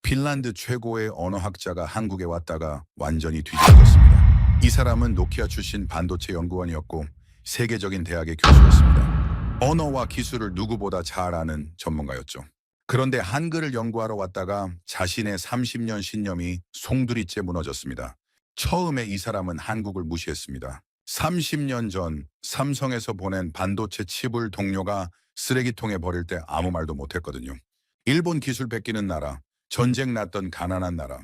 핀란드 최고의 언어학자가 한국에 왔다가 완전히 뒤집어졌습니다. 이 사람은 노키아 출신 반도체 연구원이었고 세계적인 대학의 교수였습니다. 언어와 기술을 누구보다 잘 아는 전문가였죠. 그런데 한글을 연구하러 왔다가 자신의 30년 신념이 송두리째 무너졌습니다. 처음에 이 사람은 한국을 무시했습니다. 30년 전 삼성에서 보낸 반도체 칩을 동료가 쓰레기통에 버릴 때 아무 말도 못했거든요. 일본 기술 뺏기는 나라, 전쟁 났던 가난한 나라,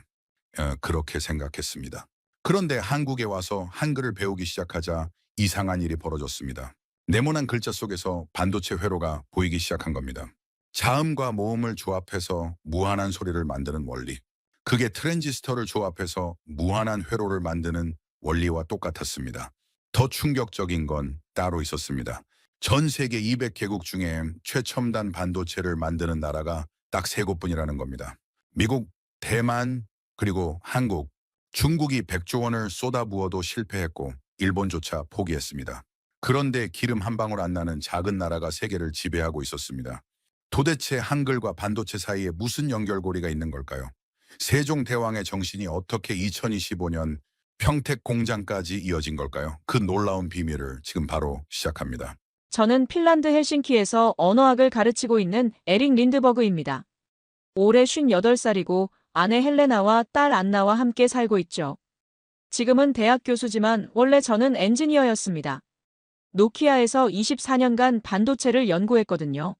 그렇게 생각했습니다. 그런데 한국에 와서 한글을 배우기 시작하자 이상한 일이 벌어졌습니다. 네모난 글자 속에서 반도체 회로가 보이기 시작한 겁니다. 자음과 모음을 조합해서 무한한 소리를 만드는 원리. 그게 트랜지스터를 조합해서 무한한 회로를 만드는 원리와 똑같았습니다. 더 충격적인 건 따로 있었습니다. 전 세계 200개국 중에 최첨단 반도체를 만드는 나라가 딱 3곳뿐이라는 겁니다. 미국, 대만, 그리고 한국, 중국이 100조 원을 쏟아부어도 실패했고 일본조차 포기했습니다. 그런데 기름 한 방울 안 나는 작은 나라가 세계를 지배하고 있었습니다. 도대체 한글과 반도체 사이에 무슨 연결고리가 있는 걸까요? 세종대왕의 정신이 어떻게 2025년 평택 공장까지 이어진 걸까요? 그 놀라운 비밀을 지금 바로 시작합니다. 저는 핀란드 헬싱키에서 언어학을 가르치고 있는 에릭 린드버그입니다. 올해 58살이고 아내 헬레나와 딸 안나와 함께 살고 있죠. 지금은 대학 교수지만 원래 저는 엔지니어였습니다. 노키아에서 24년간 반도체를 연구했거든요.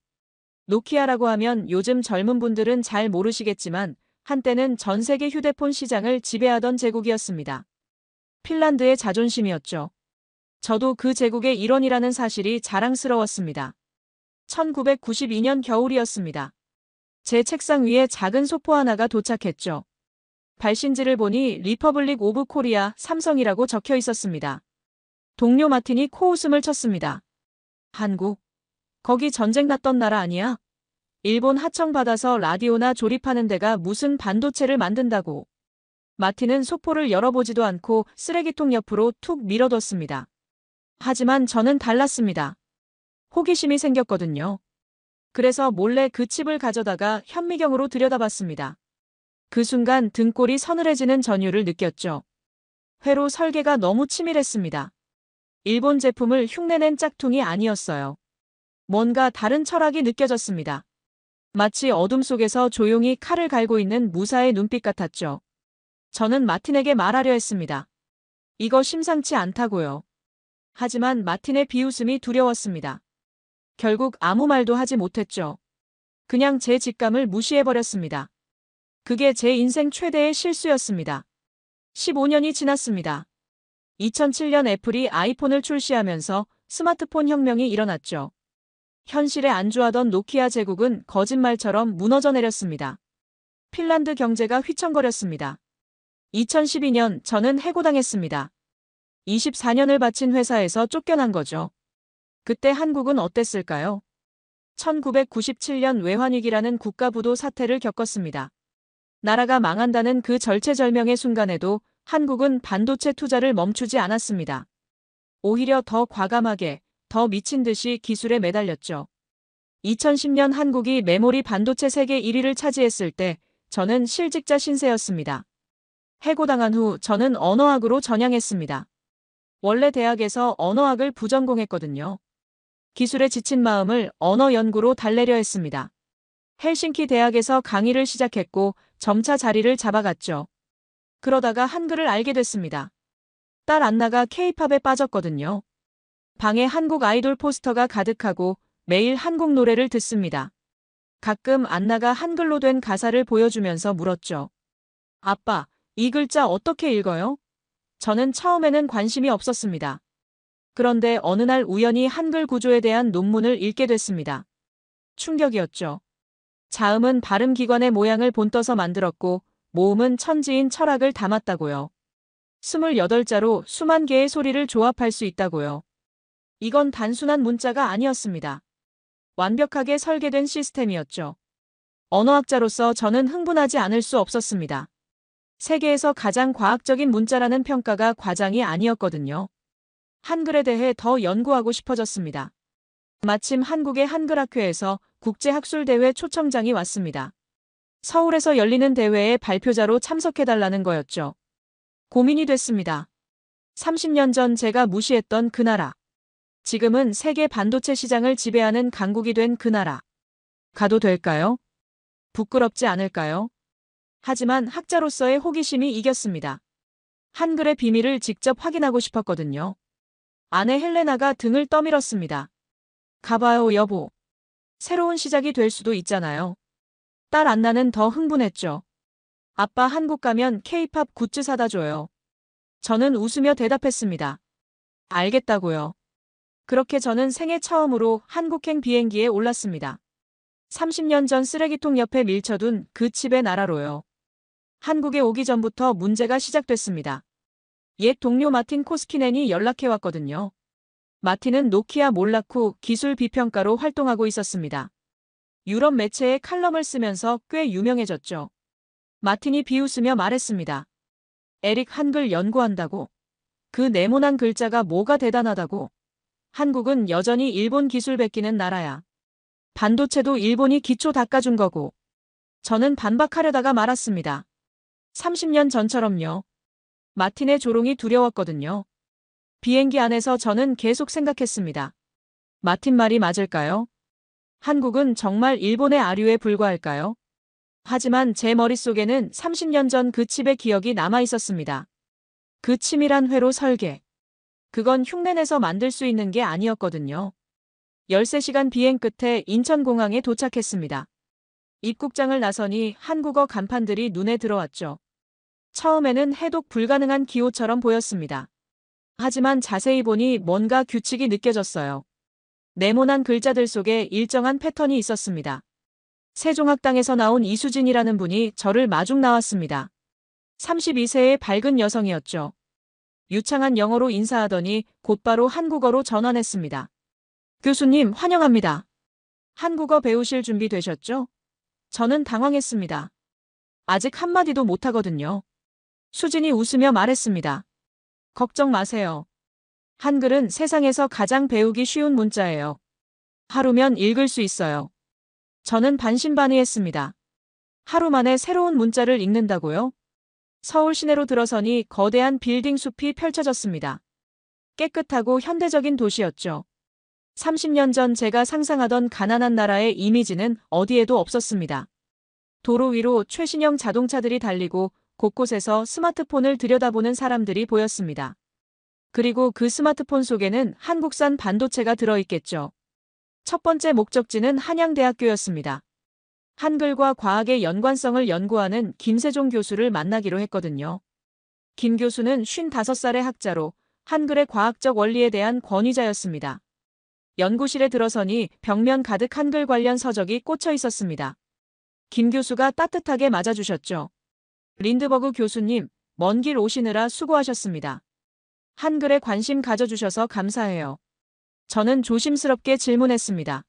노키아라고 하면 요즘 젊은 분들은 잘 모르시겠지만 한때는 전 세계 휴대폰 시장을 지배하던 제국이었습니다. 핀란드의 자존심이었죠. 저도 그 제국의 일원이라는 사실이 자랑스러웠습니다. 1992년 겨울이었습니다. 제 책상 위에 작은 소포 하나가 도착했죠. 발신지를 보니 리퍼블릭 오브 코리아 삼성이라고 적혀 있었습니다. 동료 마틴이 코웃음을 쳤습니다. 한국? 거기 전쟁 났던 나라 아니야? 일본 하청 받아서 라디오나 조립하는 데가 무슨 반도체를 만든다고. 마틴은 소포를 열어보지도 않고 쓰레기통 옆으로 툭 밀어뒀습니다. 하지만 저는 달랐습니다. 호기심이 생겼거든요. 그래서 몰래 그 칩을 가져다가 현미경으로 들여다봤습니다. 그 순간 등골이 서늘해지는 전율을 느꼈죠. 회로 설계가 너무 치밀했습니다. 일본 제품을 흉내낸 짝퉁이 아니었어요. 뭔가 다른 철학이 느껴졌습니다. 마치 어둠 속에서 조용히 칼을 갈고 있는 무사의 눈빛 같았죠. 저는 마틴에게 말하려 했습니다. 이거 심상치 않다고요. 하지만 마틴의 비웃음이 두려웠습니다. 결국 아무 말도 하지 못했죠. 그냥 제 직감을 무시해버렸습니다. 그게 제 인생 최대의 실수였습니다. 15년이 지났습니다. 2007년 애플이 아이폰을 출시하면서 스마트폰 혁명이 일어났죠. 현실에 안주하던 노키아 제국은 거짓말처럼 무너져 내렸습니다. 핀란드 경제가 휘청거렸습니다. 2012년 저는 해고당했습니다. 24년을 바친 회사에서 쫓겨난 거죠. 그때 한국은 어땠을까요? 1997년 외환위기라는 국가부도 사태를 겪었습니다. 나라가 망한다는 그 절체절명의 순간에도 한국은 반도체 투자를 멈추지 않았습니다. 오히려 더 과감하게, 더 미친 듯이 기술에 매달렸죠. 2010년 한국이 메모리 반도체 세계 1위를 차지했을 때 저는 실직자 신세였습니다. 해고당한 후 저는 언어학으로 전향했습니다. 원래 대학에서 언어학을 부전공했거든요. 기술에 지친 마음을 언어 연구로 달래려 했습니다. 헬싱키 대학에서 강의를 시작했고 점차 자리를 잡아갔죠. 그러다가 한글을 알게 됐습니다. 딸 안나가 K-팝에 빠졌거든요. 방에 한국 아이돌 포스터가 가득하고 매일 한국 노래를 듣습니다. 가끔 안나가 한글로 된 가사를 보여주면서 물었죠. 아빠, 이 글자 어떻게 읽어요? 저는 처음에는 관심이 없었습니다. 그런데 어느 날 우연히 한글 구조에 대한 논문을 읽게 됐습니다. 충격이었죠. 자음은 발음기관의 모양을 본떠서 만들었고 모음은 천지인 철학을 담았다고요. 28자로 수만 개의 소리를 조합할 수 있다고요. 이건 단순한 문자가 아니었습니다. 완벽하게 설계된 시스템이었죠. 언어학자로서 저는 흥분하지 않을 수 없었습니다. 세계에서 가장 과학적인 문자라는 평가가 과장이 아니었거든요. 한글에 대해 더 연구하고 싶어졌습니다. 마침 한국의 한글학회에서 국제학술대회 초청장이 왔습니다. 서울에서 열리는 대회에 발표자로 참석해달라는 거였죠. 고민이 됐습니다. 30년 전 제가 무시했던 그 나라. 지금은 세계 반도체 시장을 지배하는 강국이 된 그 나라. 가도 될까요? 부끄럽지 않을까요? 하지만 학자로서의 호기심이 이겼습니다. 한글의 비밀을 직접 확인하고 싶었거든요. 아내 헬레나가 등을 떠밀었습니다. 가봐요, 여보. 새로운 시작이 될 수도 있잖아요. 딸 안나는 더 흥분했죠. 아빠 한국 가면 K-팝 굿즈 사다 줘요. 저는 웃으며 대답했습니다. 알겠다고요. 그렇게 저는 생애 처음으로 한국행 비행기에 올랐습니다. 30년 전 쓰레기통 옆에 밀쳐둔 그 칩의 나라로요. 한국에 오기 전부터 문제가 시작됐습니다. 옛 동료 마틴 코스키넨이 연락해왔거든요. 마틴은 노키아 몰라쿠 기술 비평가로 활동하고 있었습니다. 유럽 매체에 칼럼을 쓰면서 꽤 유명해졌죠. 마틴이 비웃으며 말했습니다. 에릭 한글 연구한다고? 그 네모난 글자가 뭐가 대단하다고? 한국은 여전히 일본 기술 베끼는 나라야. 반도체도 일본이 기초 닦아준 거고. 저는 반박하려다가 말았습니다. 30년 전처럼요. 마틴의 조롱이 두려웠거든요. 비행기 안에서 저는 계속 생각했습니다. 마틴 말이 맞을까요? 한국은 정말 일본의 아류에 불과할까요? 하지만 제 머릿속에는 30년 전 그 칩의 기억이 남아 있었습니다. 그 치밀한 회로 설계. 그건 흉내내서 만들 수 있는 게 아니었거든요. 13시간 비행 끝에 인천공항에 도착했습니다. 입국장을 나서니 한국어 간판들이 눈에 들어왔죠. 처음에는 해독 불가능한 기호처럼 보였습니다. 하지만 자세히 보니 뭔가 규칙이 느껴졌어요. 네모난 글자들 속에 일정한 패턴이 있었습니다. 세종학당에서 나온 이수진이라는 분이 저를 마중 나왔습니다. 32세의 밝은 여성이었죠. 유창한 영어로 인사하더니 곧바로 한국어로 전환했습니다. 교수님, 환영합니다. 한국어 배우실 준비 되셨죠? 저는 당황했습니다. 아직 한마디도 못하거든요. 수진이 웃으며 말했습니다. 걱정 마세요. 한글은 세상에서 가장 배우기 쉬운 문자예요. 하루면 읽을 수 있어요. 저는 반신반의했습니다. 하루 만에 새로운 문자를 읽는다고요? 서울 시내로 들어서니 거대한 빌딩 숲이 펼쳐졌습니다. 깨끗하고 현대적인 도시였죠. 30년 전 제가 상상하던 가난한 나라의 이미지는 어디에도 없었습니다. 도로 위로 최신형 자동차들이 달리고 곳곳에서 스마트폰을 들여다보는 사람들이 보였습니다. 그리고 그 스마트폰 속에는 한국산 반도체가 들어있겠죠. 첫 번째 목적지는 한양대학교였습니다. 한글과 과학의 연관성을 연구하는 김세종 교수를 만나기로 했거든요. 김 교수는 55살의 학자로 한글의 과학적 원리에 대한 권위자였습니다. 연구실에 들어서니 벽면 가득 한글 관련 서적이 꽂혀 있었습니다. 김 교수가 따뜻하게 맞아주셨죠. 린드버그 교수님, 먼 길 오시느라 수고하셨습니다. 한글에 관심 가져주셔서 감사해요. 저는 조심스럽게 질문했습니다.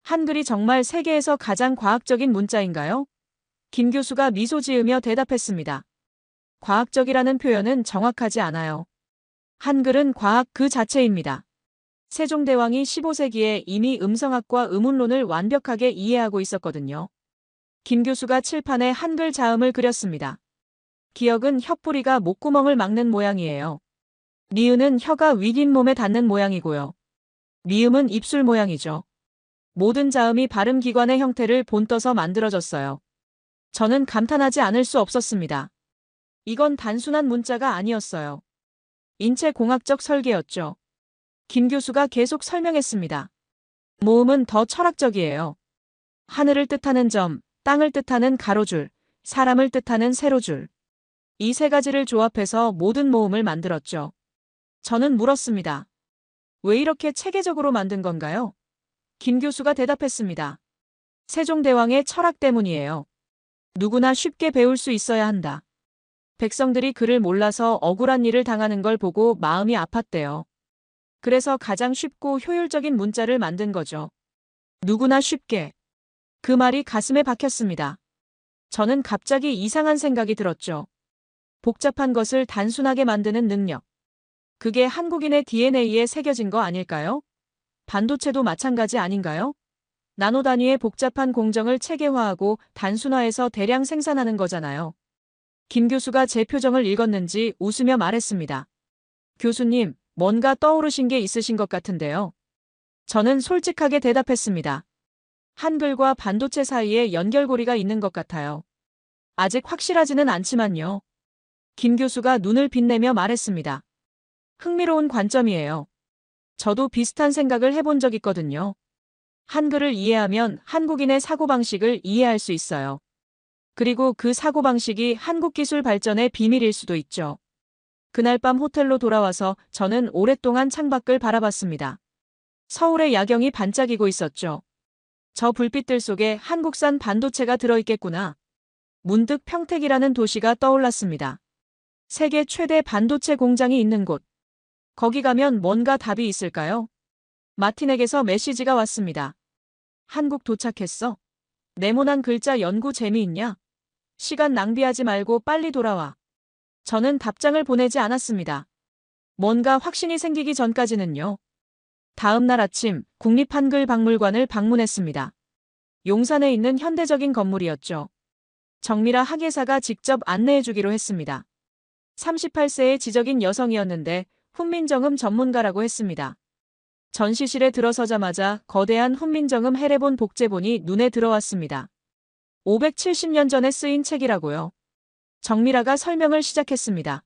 한글이 정말 세계에서 가장 과학적인 문자인가요? 김 교수가 미소 지으며 대답했습니다. 과학적이라는 표현은 정확하지 않아요. 한글은 과학 그 자체입니다. 세종대왕이 15세기에 이미 음성학과 음운론을 완벽하게 이해하고 있었거든요. 김 교수가 칠판에 한글 자음을 그렸습니다. 기역은 혓뿌리가 목구멍을 막는 모양이에요. 리은은 혀가 윗잇몸에 닿는 모양이고요. 리음은 입술 모양이죠. 모든 자음이 발음기관의 형태를 본떠서 만들어졌어요. 저는 감탄하지 않을 수 없었습니다. 이건 단순한 문자가 아니었어요. 인체공학적 설계였죠. 김 교수가 계속 설명했습니다. 모음은 더 철학적이에요. 하늘을 뜻하는 점, 땅을 뜻하는 가로줄, 사람을 뜻하는 세로줄. 이 세 가지를 조합해서 모든 모음을 만들었죠. 저는 물었습니다. 왜 이렇게 체계적으로 만든 건가요? 김 교수가 대답했습니다. 세종대왕의 철학 때문이에요. 누구나 쉽게 배울 수 있어야 한다. 백성들이 그를 몰라서 억울한 일을 당하는 걸 보고 마음이 아팠대요. 그래서 가장 쉽고 효율적인 문자를 만든 거죠. 누구나 쉽게. 그 말이 가슴에 박혔습니다. 저는 갑자기 이상한 생각이 들었죠. 복잡한 것을 단순하게 만드는 능력. 그게 한국인의 DNA에 새겨진 거 아닐까요? 반도체도 마찬가지 아닌가요? 나노 단위의 복잡한 공정을 체계화하고 단순화해서 대량 생산하는 거잖아요. 김 교수가 제 표정을 읽었는지 웃으며 말했습니다. 교수님, 뭔가 떠오르신 게 있으신 것 같은데요. 저는 솔직하게 대답했습니다. 한글과 반도체 사이에 연결고리가 있는 것 같아요. 아직 확실하지는 않지만요. 김 교수가 눈을 빛내며 말했습니다. 흥미로운 관점이에요. 저도 비슷한 생각을 해본 적 있거든요. 한글을 이해하면 한국인의 사고방식을 이해할 수 있어요. 그리고 그 사고방식이 한국 기술 발전의 비밀일 수도 있죠. 그날 밤 호텔로 돌아와서 저는 오랫동안 창밖을 바라봤습니다. 서울의 야경이 반짝이고 있었죠. 저 불빛들 속에 한국산 반도체가 들어있겠구나. 문득 평택이라는 도시가 떠올랐습니다. 세계 최대 반도체 공장이 있는 곳. 거기 가면 뭔가 답이 있을까요? 마틴에게서 메시지가 왔습니다. 한국 도착했어. 네모난 글자 연구 재미있냐? 시간 낭비하지 말고 빨리 돌아와. 저는 답장을 보내지 않았습니다. 뭔가 확신이 생기기 전까지는요. 다음 날 아침 국립한글박물관을 방문했습니다. 용산에 있는 현대적인 건물이었죠. 정미라 학예사가 직접 안내해주기로 했습니다. 38세의 지적인 여성이었는데 훈민정음 전문가라고 했습니다. 전시실에 들어서자마자 거대한 훈민정음 해례본 복제본이 눈에 들어왔습니다. 570년 전에 쓰인 책이라고요. 정미라가 설명을 시작했습니다.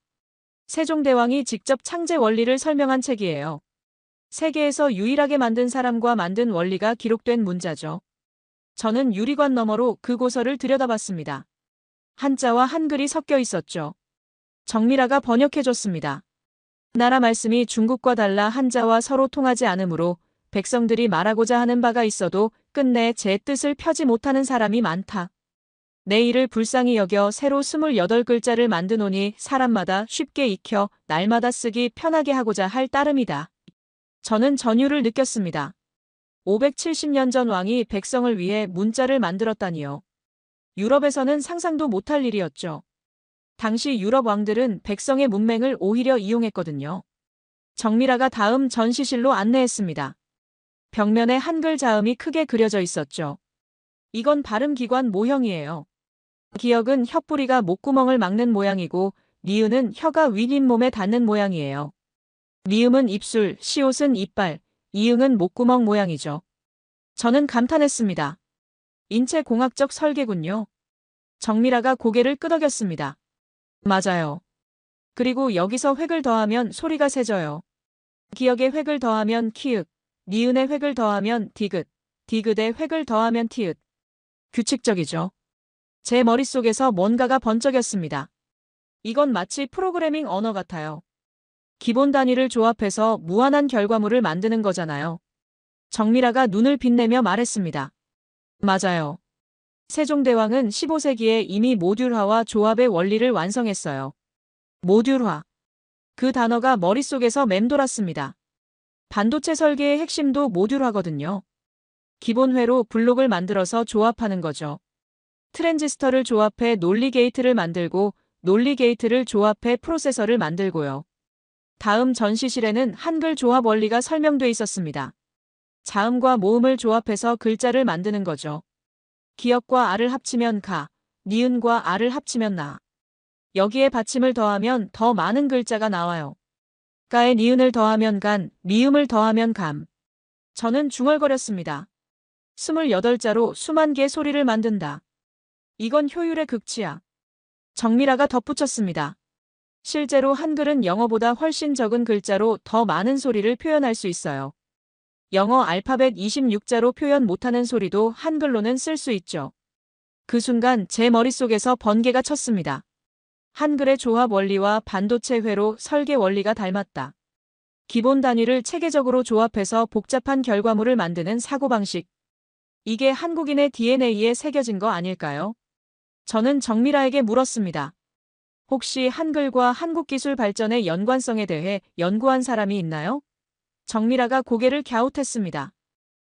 세종대왕이 직접 창제 원리를 설명한 책이에요. 세계에서 유일하게 만든 사람과 만든 원리가 기록된 문자죠. 저는 유리관 너머로 그 고서를 들여다봤습니다. 한자와 한글이 섞여 있었죠. 정미라가 번역해줬습니다. 나라 말씀이 중국과 달라 한자와 서로 통하지 않으므로 백성들이 말하고자 하는 바가 있어도 끝내 제 뜻을 펴지 못하는 사람이 많다. 내 일을 불쌍히 여겨 새로 28글자를 만드노니 사람마다 쉽게 익혀 날마다 쓰기 편하게 하고자 할 따름이다. 저는 전율을 느꼈습니다. 570년 전 왕이 백성을 위해 문자를 만들었다니요. 유럽에서는 상상도 못할 일이었죠. 당시 유럽 왕들은 백성의 문맹을 오히려 이용했거든요. 정미라가 다음 전시실로 안내했습니다. 벽면에 한글 자음이 크게 그려져 있었죠. 이건 발음기관 모형이에요. 기역은 혀뿌리가 목구멍을 막는 모양이고 니은은 혀가 윗잇몸에 닿는 모양이에요. 리음은 입술, 시옷은 이빨, 이응은 목구멍 모양이죠. 저는 감탄했습니다. 인체공학적 설계군요. 정미라가 고개를 끄덕였습니다. 맞아요. 그리고 여기서 획을 더하면 소리가 세져요. 기역에 획을 더하면 키읔, 니은에 획을 더하면 디귿, 디귿에 획을 더하면 티읕. 규칙적이죠. 제 머릿속에서 뭔가가 번쩍였습니다. 이건 마치 프로그래밍 언어 같아요. 기본 단위를 조합해서 무한한 결과물을 만드는 거잖아요. 정미라가 눈을 빛내며 말했습니다. 맞아요. 세종대왕은 15세기에 이미 모듈화와 조합의 원리를 완성했어요. 모듈화. 그 단어가 머릿속에서 맴돌았습니다. 반도체 설계의 핵심도 모듈화거든요. 기본회로 블록을 만들어서 조합하는 거죠. 트랜지스터를 조합해 논리 게이트를 만들고 논리 게이트를 조합해 프로세서를 만들고요. 다음 전시실에는 한글 조합 원리가 설명돼 있었습니다. 자음과 모음을 조합해서 글자를 만드는 거죠. 기역과 아를 합치면 가, 니은과 아를 합치면 나. 여기에 받침을 더하면 더 많은 글자가 나와요. 가에 니은을 더하면 간, 미음을 더하면 감. 저는 중얼거렸습니다. 28자로 수만 개 소리를 만든다. 이건 효율의 극치야. 정미라가 덧붙였습니다. 실제로 한글은 영어보다 훨씬 적은 글자로 더 많은 소리를 표현할 수 있어요. 영어 알파벳 26자로 표현 못하는 소리도 한글로는 쓸 수 있죠. 그 순간 제 머릿속에서 번개가 쳤습니다. 한글의 조합 원리와 반도체 회로 설계 원리가 닮았다. 기본 단위를 체계적으로 조합해서 복잡한 결과물을 만드는 사고방식. 이게 한국인의 DNA에 새겨진 거 아닐까요? 저는 정미라에게 물었습니다. 혹시 한글과 한국 기술 발전의 연관성에 대해 연구한 사람이 있나요? 정미라가 고개를 갸웃했습니다.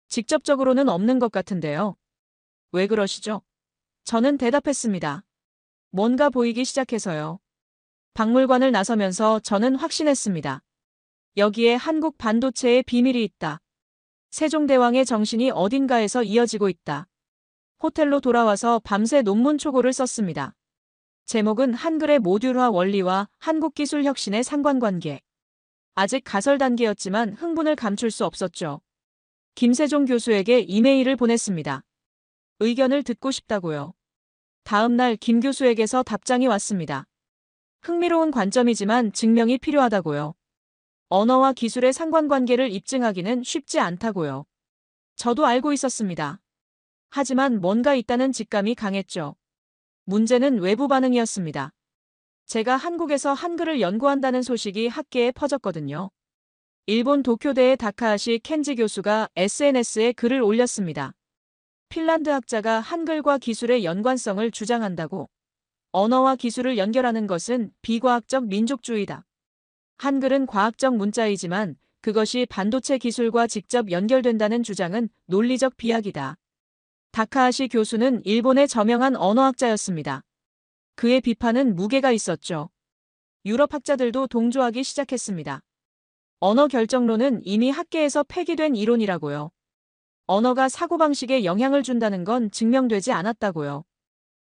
직접적으로는 없는 것 같은데요. 왜 그러시죠? 저는 대답했습니다. 뭔가 보이기 시작해서요. 박물관을 나서면서 저는 확신했습니다. 여기에 한국 반도체의 비밀이 있다. 세종대왕의 정신이 어딘가에서 이어지고 있다. 호텔로 돌아와서 밤새 논문 초고를 썼습니다. 제목은 한글의 모듈화 원리와 한국기술 혁신의 상관관계. 아직 가설 단계였지만 흥분을 감출 수 없었죠. 김세종 교수에게 이메일을 보냈습니다. 의견을 듣고 싶다고요. 다음 날 김 교수에게서 답장이 왔습니다. 흥미로운 관점이지만 증명이 필요하다고요. 언어와 기술의 상관관계를 입증하기는 쉽지 않다고요. 저도 알고 있었습니다. 하지만 뭔가 있다는 직감이 강했죠. 문제는 외부 반응이었습니다. 제가 한국에서 한글을 연구한다는 소식이 학계에 퍼졌거든요. 일본 도쿄대의 다카하시 켄지 교수가 SNS에 글을 올렸습니다. 핀란드 학자가 한글과 기술의 연관성을 주장한다고. 언어와 기술을 연결하는 것은 비과학적 민족주의다. 한글은 과학적 문자이지만 그것이 반도체 기술과 직접 연결된다는 주장은 논리적 비약이다. 다카하시 교수는 일본의 저명한 언어학자였습니다. 그의 비판은 무게가 있었죠. 유럽 학자들도 동조하기 시작했습니다. 언어 결정론은 이미 학계에서 폐기된 이론이라고요. 언어가 사고방식에 영향을 준다는 건 증명되지 않았다고요.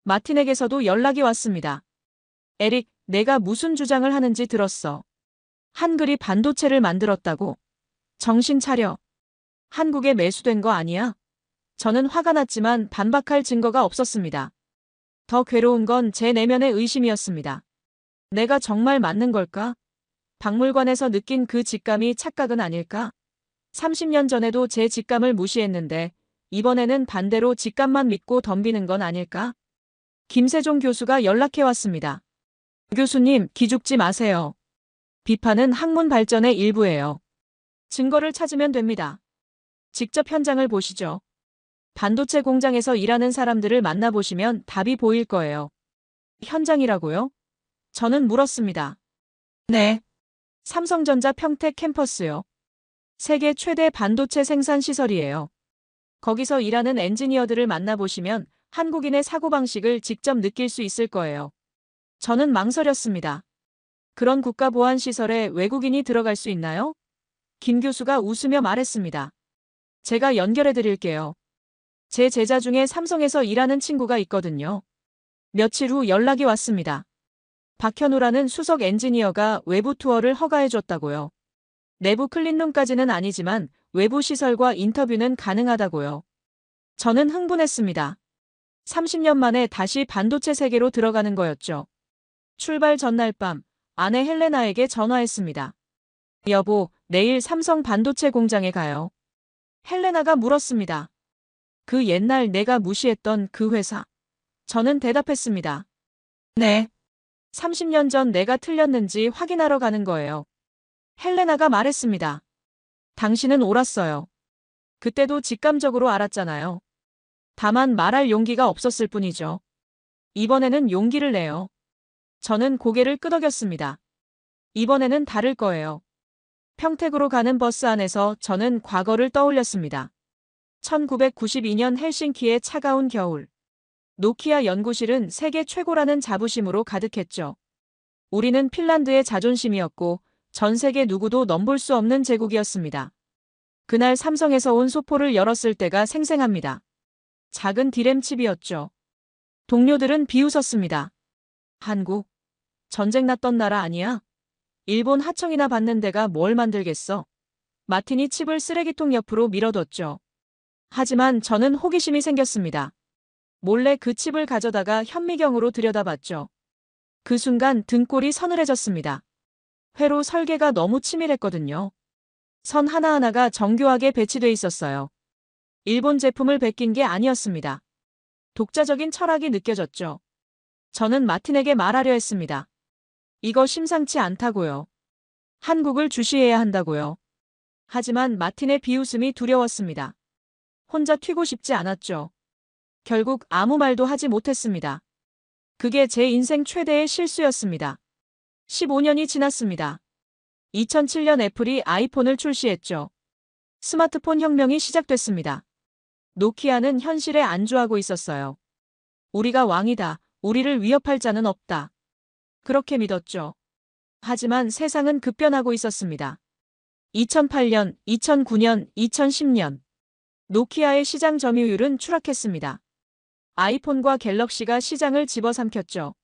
마틴에게서도 연락이 왔습니다. 에릭, 내가 무슨 주장을 하는지 들었어. 한글이 반도체를 만들었다고. 정신 차려. 한국에 매수된 거 아니야? 저는 화가 났지만 반박할 증거가 없었습니다. 더 괴로운 건 제 내면의 의심이었습니다. 내가 정말 맞는 걸까? 박물관에서 느낀 그 직감이 착각은 아닐까? 30년 전에도 제 직감을 무시했는데 이번에는 반대로 직감만 믿고 덤비는 건 아닐까? 김세종 교수가 연락해왔습니다. 교수님, 기죽지 마세요. 비판은 학문 발전의 일부예요. 증거를 찾으면 됩니다. 직접 현장을 보시죠. 반도체 공장에서 일하는 사람들을 만나보시면 답이 보일 거예요. 현장이라고요? 저는 물었습니다. 네. 삼성전자 평택 캠퍼스요. 세계 최대 반도체 생산 시설이에요. 거기서 일하는 엔지니어들을 만나보시면 한국인의 사고방식을 직접 느낄 수 있을 거예요. 저는 망설였습니다. 그런 국가보안시설에 외국인이 들어갈 수 있나요? 김 교수가 웃으며 말했습니다. 제가 연결해 드릴게요. 제 제자 중에 삼성에서 일하는 친구가 있거든요. 며칠 후 연락이 왔습니다. 박현우라는 수석 엔지니어가 외부 투어를 허가해 줬다고요. 내부 클린룸까지는 아니지만 외부 시설과 인터뷰는 가능하다고요. 저는 흥분했습니다. 30년 만에 다시 반도체 세계로 들어가는 거였죠. 출발 전날 밤 아내 헬레나에게 전화했습니다. 여보, 내일 삼성 반도체 공장에 가요. 헬레나가 물었습니다. 그 옛날 내가 무시했던 그 회사. 저는 대답했습니다. 네. 30년 전 내가 틀렸는지 확인하러 가는 거예요. 헬레나가 말했습니다. 당신은 옳았어요. 그때도 직감적으로 알았잖아요. 다만 말할 용기가 없었을 뿐이죠. 이번에는 용기를 내요. 저는 고개를 끄덕였습니다. 이번에는 다를 거예요. 평택으로 가는 버스 안에서 저는 과거를 떠올렸습니다. 1992년 헬싱키의 차가운 겨울. 노키아 연구실은 세계 최고라는 자부심으로 가득했죠. 우리는 핀란드의 자존심이었고 전 세계 누구도 넘볼 수 없는 제국이었습니다. 그날 삼성에서 온 소포를 열었을 때가 생생합니다. 작은 디램칩이었죠. 동료들은 비웃었습니다. 한국? 전쟁 났던 나라 아니야? 일본 하청이나 받는 데가 뭘 만들겠어? 마틴이 칩을 쓰레기통 옆으로 밀어뒀죠. 하지만 저는 호기심이 생겼습니다. 몰래 그 칩을 가져다가 현미경으로 들여다봤죠. 그 순간 등골이 서늘해졌습니다. 회로 설계가 너무 치밀했거든요. 선 하나하나가 정교하게 배치돼 있었어요. 일본 제품을 베낀 게 아니었습니다. 독자적인 철학이 느껴졌죠. 저는 마틴에게 말하려 했습니다. 이거 심상치 않다고요. 한국을 주시해야 한다고요. 하지만 마틴의 비웃음이 두려웠습니다. 혼자 튀고 싶지 않았죠. 결국 아무 말도 하지 못했습니다. 그게 제 인생 최대의 실수였습니다. 15년이 지났습니다. 2007년 애플이 아이폰을 출시했죠. 스마트폰 혁명이 시작됐습니다. 노키아는 현실에 안주하고 있었어요. 우리가 왕이다. 우리를 위협할 자는 없다. 그렇게 믿었죠. 하지만 세상은 급변하고 있었습니다. 2008년, 2009년, 2010년 노키아의 시장 점유율은 추락했습니다. 아이폰과 갤럭시가 시장을 집어삼켰죠.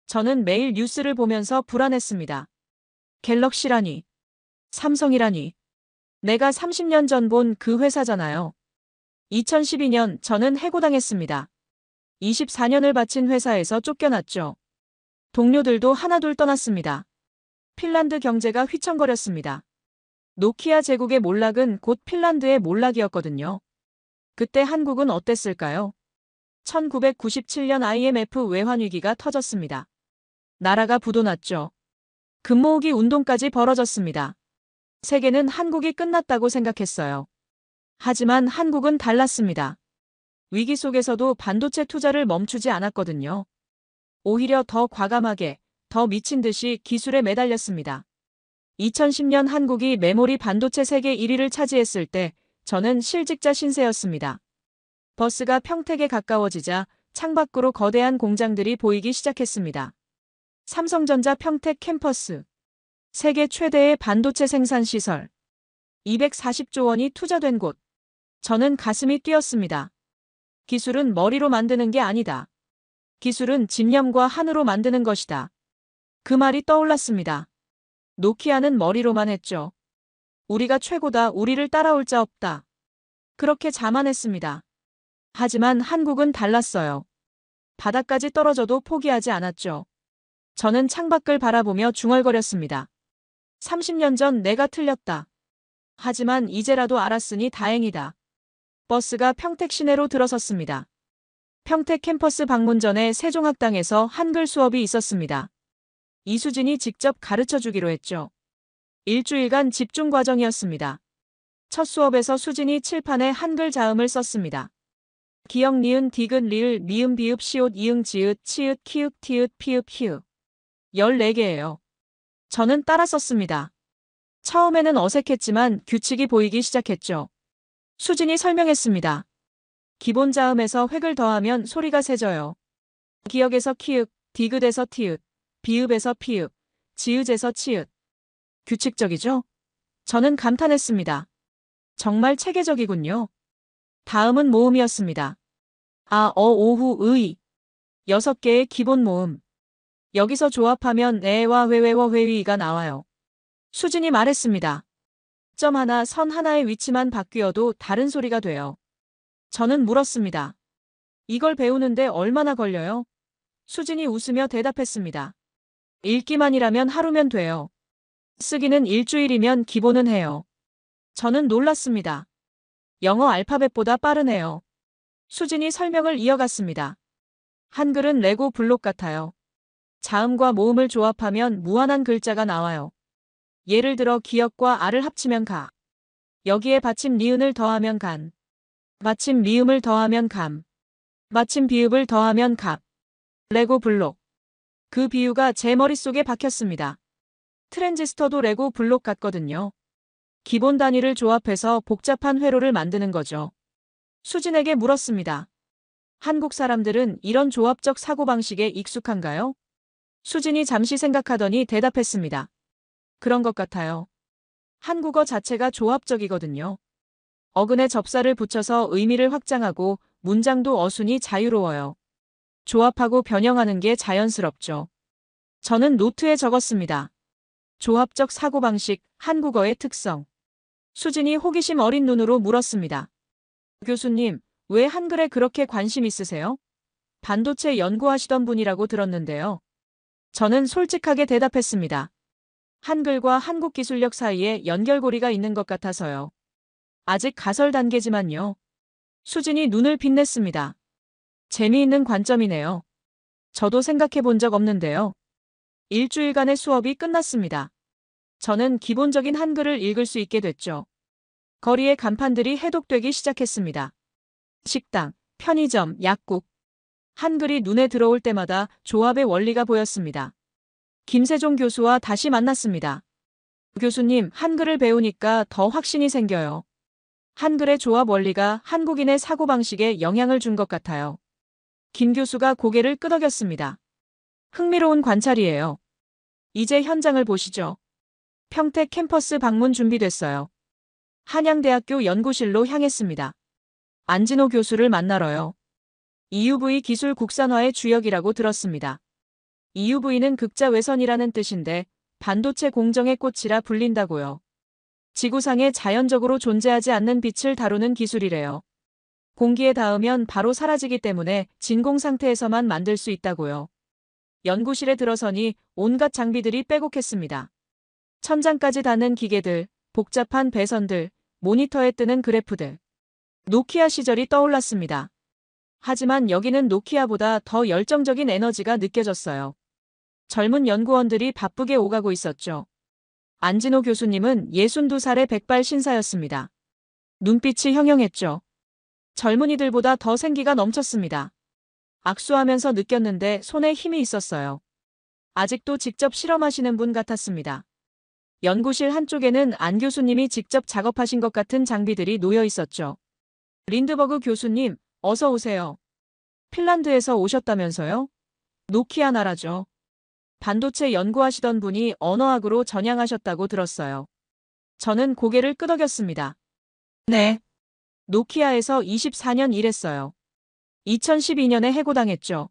저는 매일 뉴스를 보면서 불안했습니다. 갤럭시라니, 삼성이라니. 내가 30년 전 본 그 회사잖아요. 2012년 저는 해고당했습니다. 24년을 바친 회사에서 쫓겨났죠. 동료들도 하나둘 떠났습니다. 핀란드 경제가 휘청거렸습니다. 노키아 제국의 몰락은 곧 핀란드의 몰락이었거든요. 그때 한국은 어땠을까요? 1997년 IMF 외환위기가 터졌습니다. 나라가 부도났죠. 금모으기 운동까지 벌어졌습니다. 세계는 한국이 끝났다고 생각했어요. 하지만 한국은 달랐습니다. 위기 속에서도 반도체 투자를 멈추지 않았거든요. 오히려 더 과감하게, 더 미친 듯이 기술에 매달렸습니다. 2010년 한국이 메모리 반도체 세계 1위를 차지했을 때 저는 실직자 신세였습니다. 버스가 평택에 가까워지자 창밖으로 거대한 공장들이 보이기 시작했습니다. 삼성전자 평택 캠퍼스. 세계 최대의 반도체 생산 시설. 240조 원이 투자된 곳. 저는 가슴이 뛰었습니다. 기술은 머리로 만드는 게 아니다. 기술은 집념과 한으로 만드는 것이다. 그 말이 떠올랐습니다. 노키아는 머리로만 했죠. 우리가 최고다, 우리를 따라올 자 없다. 그렇게 자만했습니다. 하지만 한국은 달랐어요. 바닥까지 떨어져도 포기하지 않았죠. 저는 창밖을 바라보며 중얼거렸습니다. 30년 전 내가 틀렸다. 하지만 이제라도 알았으니 다행이다. 버스가 평택 시내로 들어섰습니다. 평택 캠퍼스 방문 전에 세종학당에서 한글 수업이 있었습니다. 이수진이 직접 가르쳐주기로 했죠. 일주일간 집중 과정이었습니다. 첫 수업에서 수진이 칠판에 한글 자음을 썼습니다. 기역, 니은, 디귿, 리을, 미음, 비읍, 시옷, 이응, 지읒, 치읒, 키읔, 티읒, 피읍, 히읗. 14개예요. 저는 따라 썼습니다. 처음에는 어색했지만 규칙이 보이기 시작했죠. 수진이 설명했습니다. 기본 자음에서 획을 더하면 소리가 세져요. 기역에서 키읔, 디귿에서 티읒, 비읍에서 피읍, 지읒에서 치읒. 규칙적이죠? 저는 감탄했습니다. 정말 체계적이군요. 다음은 모음이었습니다. 아, 어, 오후, 의. 6개의 기본 모음. 여기서 조합하면 에와 회외와 회위가 나와요. 수진이 말했습니다. 점 하나, 선 하나의 위치만 바뀌어도 다른 소리가 돼요. 저는 물었습니다. 이걸 배우는데 얼마나 걸려요? 수진이 웃으며 대답했습니다. 읽기만이라면 하루면 돼요. 쓰기는 일주일이면 기본은 해요. 저는 놀랐습니다. 영어 알파벳보다 빠르네요. 수진이 설명을 이어갔습니다. 한글은 레고 블록 같아요. 자음과 모음을 조합하면 무한한 글자가 나와요. 예를 들어 기역과 아를 합치면 가. 여기에 받침 니은을 더하면 간. 받침 미음을 더하면 감. 받침 비읍을 더하면 갑. 레고 블록. 그 비유가 제 머릿속에 박혔습니다. 트랜지스터도 레고 블록 같거든요. 기본 단위를 조합해서 복잡한 회로를 만드는 거죠. 수진에게 물었습니다. 한국 사람들은 이런 조합적 사고방식에 익숙한가요? 수진이 잠시 생각하더니 대답했습니다. 그런 것 같아요. 한국어 자체가 조합적이거든요. 어근에 접사를 붙여서 의미를 확장하고 문장도 어순이 자유로워요. 조합하고 변형하는 게 자연스럽죠. 저는 노트에 적었습니다. 조합적 사고방식, 한국어의 특성. 수진이 호기심 어린 눈으로 물었습니다. 교수님, 왜 한글에 그렇게 관심 있으세요? 반도체 연구하시던 분이라고 들었는데요. 저는 솔직하게 대답했습니다. 한글과 한국 기술력 사이에 연결고리가 있는 것 같아서요. 아직 가설 단계지만요. 수진이 눈을 빛냈습니다. 재미있는 관점이네요. 저도 생각해 본 적 없는데요. 일주일간의 수업이 끝났습니다. 저는 기본적인 한글을 읽을 수 있게 됐죠. 거리의 간판들이 해독되기 시작했습니다. 식당, 편의점, 약국. 한글이 눈에 들어올 때마다 조합의 원리가 보였습니다. 김세종 교수와 다시 만났습니다. 교수님, 한글을 배우니까 더 확신이 생겨요. 한글의 조합 원리가 한국인의 사고방식에 영향을 준 것 같아요. 김 교수가 고개를 끄덕였습니다. 흥미로운 관찰이에요. 이제 현장을 보시죠. 평택 캠퍼스 방문 준비됐어요. 한양대학교 연구실로 향했습니다. 안진호 교수를 만나러요. EUV 기술 국산화의 주역이라고 들었습니다. EUV는 극자외선이라는 뜻인데 반도체 공정의 꽃이라 불린다고요. 지구상에 자연적으로 존재하지 않는 빛을 다루는 기술이래요. 공기에 닿으면 바로 사라지기 때문에 진공 상태에서만 만들 수 있다고요. 연구실에 들어서니 온갖 장비들이 빼곡했습니다. 천장까지 닿는 기계들, 복잡한 배선들, 모니터에 뜨는 그래프들. 노키아 시절이 떠올랐습니다. 하지만 여기는 노키아보다 더 열정적인 에너지가 느껴졌어요. 젊은 연구원들이 바쁘게 오가고 있었죠. 안진호 교수님은 62살의 백발 신사였습니다. 눈빛이 형형했죠. 젊은이들보다 더 생기가 넘쳤습니다. 악수하면서 느꼈는데 손에 힘이 있었어요. 아직도 직접 실험하시는 분 같았습니다. 연구실 한쪽에는 안 교수님이 직접 작업하신 것 같은 장비들이 놓여 있었죠. 린드버그 교수님, 어서 오세요. 핀란드에서 오셨다면서요? 노키아 나라죠. 반도체 연구하시던 분이 언어학으로 전향하셨다고 들었어요. 저는 고개를 끄덕였습니다. 네. 노키아에서 24년 일했어요. 2012년에 해고당했죠.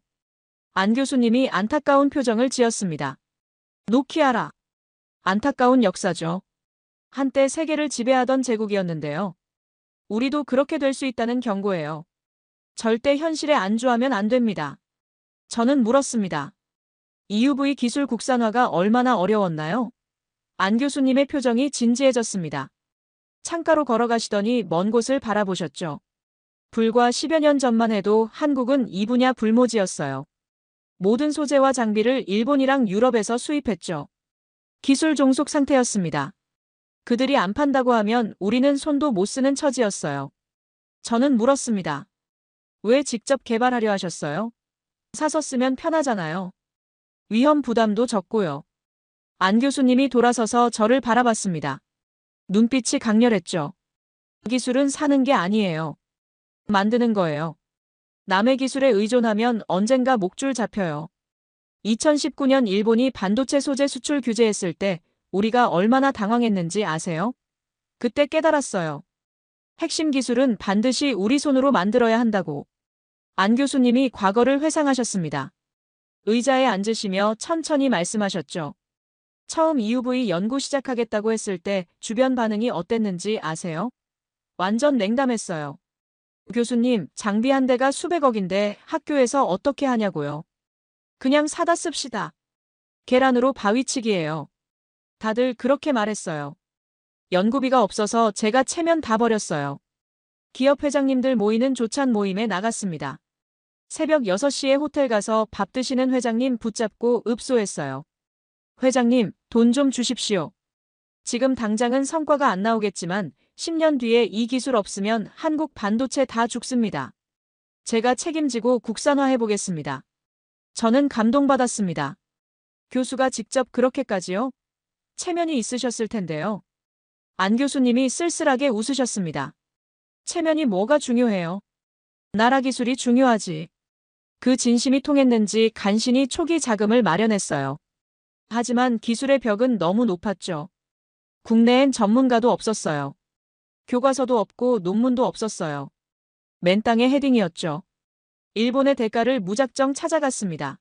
안 교수님이 안타까운 표정을 지었습니다. 노키아라. 안타까운 역사죠. 한때 세계를 지배하던 제국이었는데요. 우리도 그렇게 될 수 있다는 경고예요. 절대 현실에 안주하면 안 됩니다. 저는 물었습니다. EUV 기술 국산화가 얼마나 어려웠나요? 안 교수님의 표정이 진지해졌습니다. 창가로 걸어가시더니 먼 곳을 바라보셨죠. 불과 10여 년 전만 해도 한국은 이 분야 불모지였어요. 모든 소재와 장비를 일본이랑 유럽에서 수입했죠. 기술 종속 상태였습니다. 그들이 안 판다고 하면 우리는 손도 못 쓰는 처지였어요. 저는 물었습니다. 왜 직접 개발하려 하셨어요? 사서 쓰면 편하잖아요. 위험 부담도 적고요. 안 교수님이 돌아서서 저를 바라봤습니다. 눈빛이 강렬했죠. 기술은 사는 게 아니에요. 만드는 거예요. 남의 기술에 의존하면 언젠가 목줄 잡혀요. 2019년 일본이 반도체 소재 수출 규제했을 때 우리가 얼마나 당황했는지 아세요? 그때 깨달았어요. 핵심 기술은 반드시 우리 손으로 만들어야 한다고. 안 교수님이 과거를 회상하셨습니다. 의자에 앉으시며 천천히 말씀하셨죠. 처음 EUV 연구 시작하겠다고 했을 때 주변 반응이 어땠는지 아세요? 완전 냉담했어요. 교수님, 장비 한 대가 수백억인데 학교에서 어떻게 하냐고요. 그냥 사다 씁시다. 계란으로 바위치기예요. 다들 그렇게 말했어요. 연구비가 없어서 제가 체면 다 버렸어요. 기업 회장님들 모이는 조찬 모임에 나갔습니다. 새벽 6시에 호텔 가서 밥 드시는 회장님 붙잡고 읍소했어요. 회장님, 돈 좀 주십시오. 지금 당장은 성과가 안 나오겠지만 10년 뒤에 이 기술 없으면 한국 반도체 다 죽습니다. 제가 책임지고 국산화해보겠습니다. 저는 감동받았습니다. 교수가 직접 그렇게까지요? 체면이 있으셨을 텐데요. 안 교수님이 쓸쓸하게 웃으셨습니다. 체면이 뭐가 중요해요? 나라 기술이 중요하지. 그 진심이 통했는지 간신히 초기 자금을 마련했어요. 하지만 기술의 벽은 너무 높았죠. 국내엔 전문가도 없었어요. 교과서도 없고 논문도 없었어요. 맨 땅에 헤딩이었죠. 일본의 대가를 무작정 찾아갔습니다.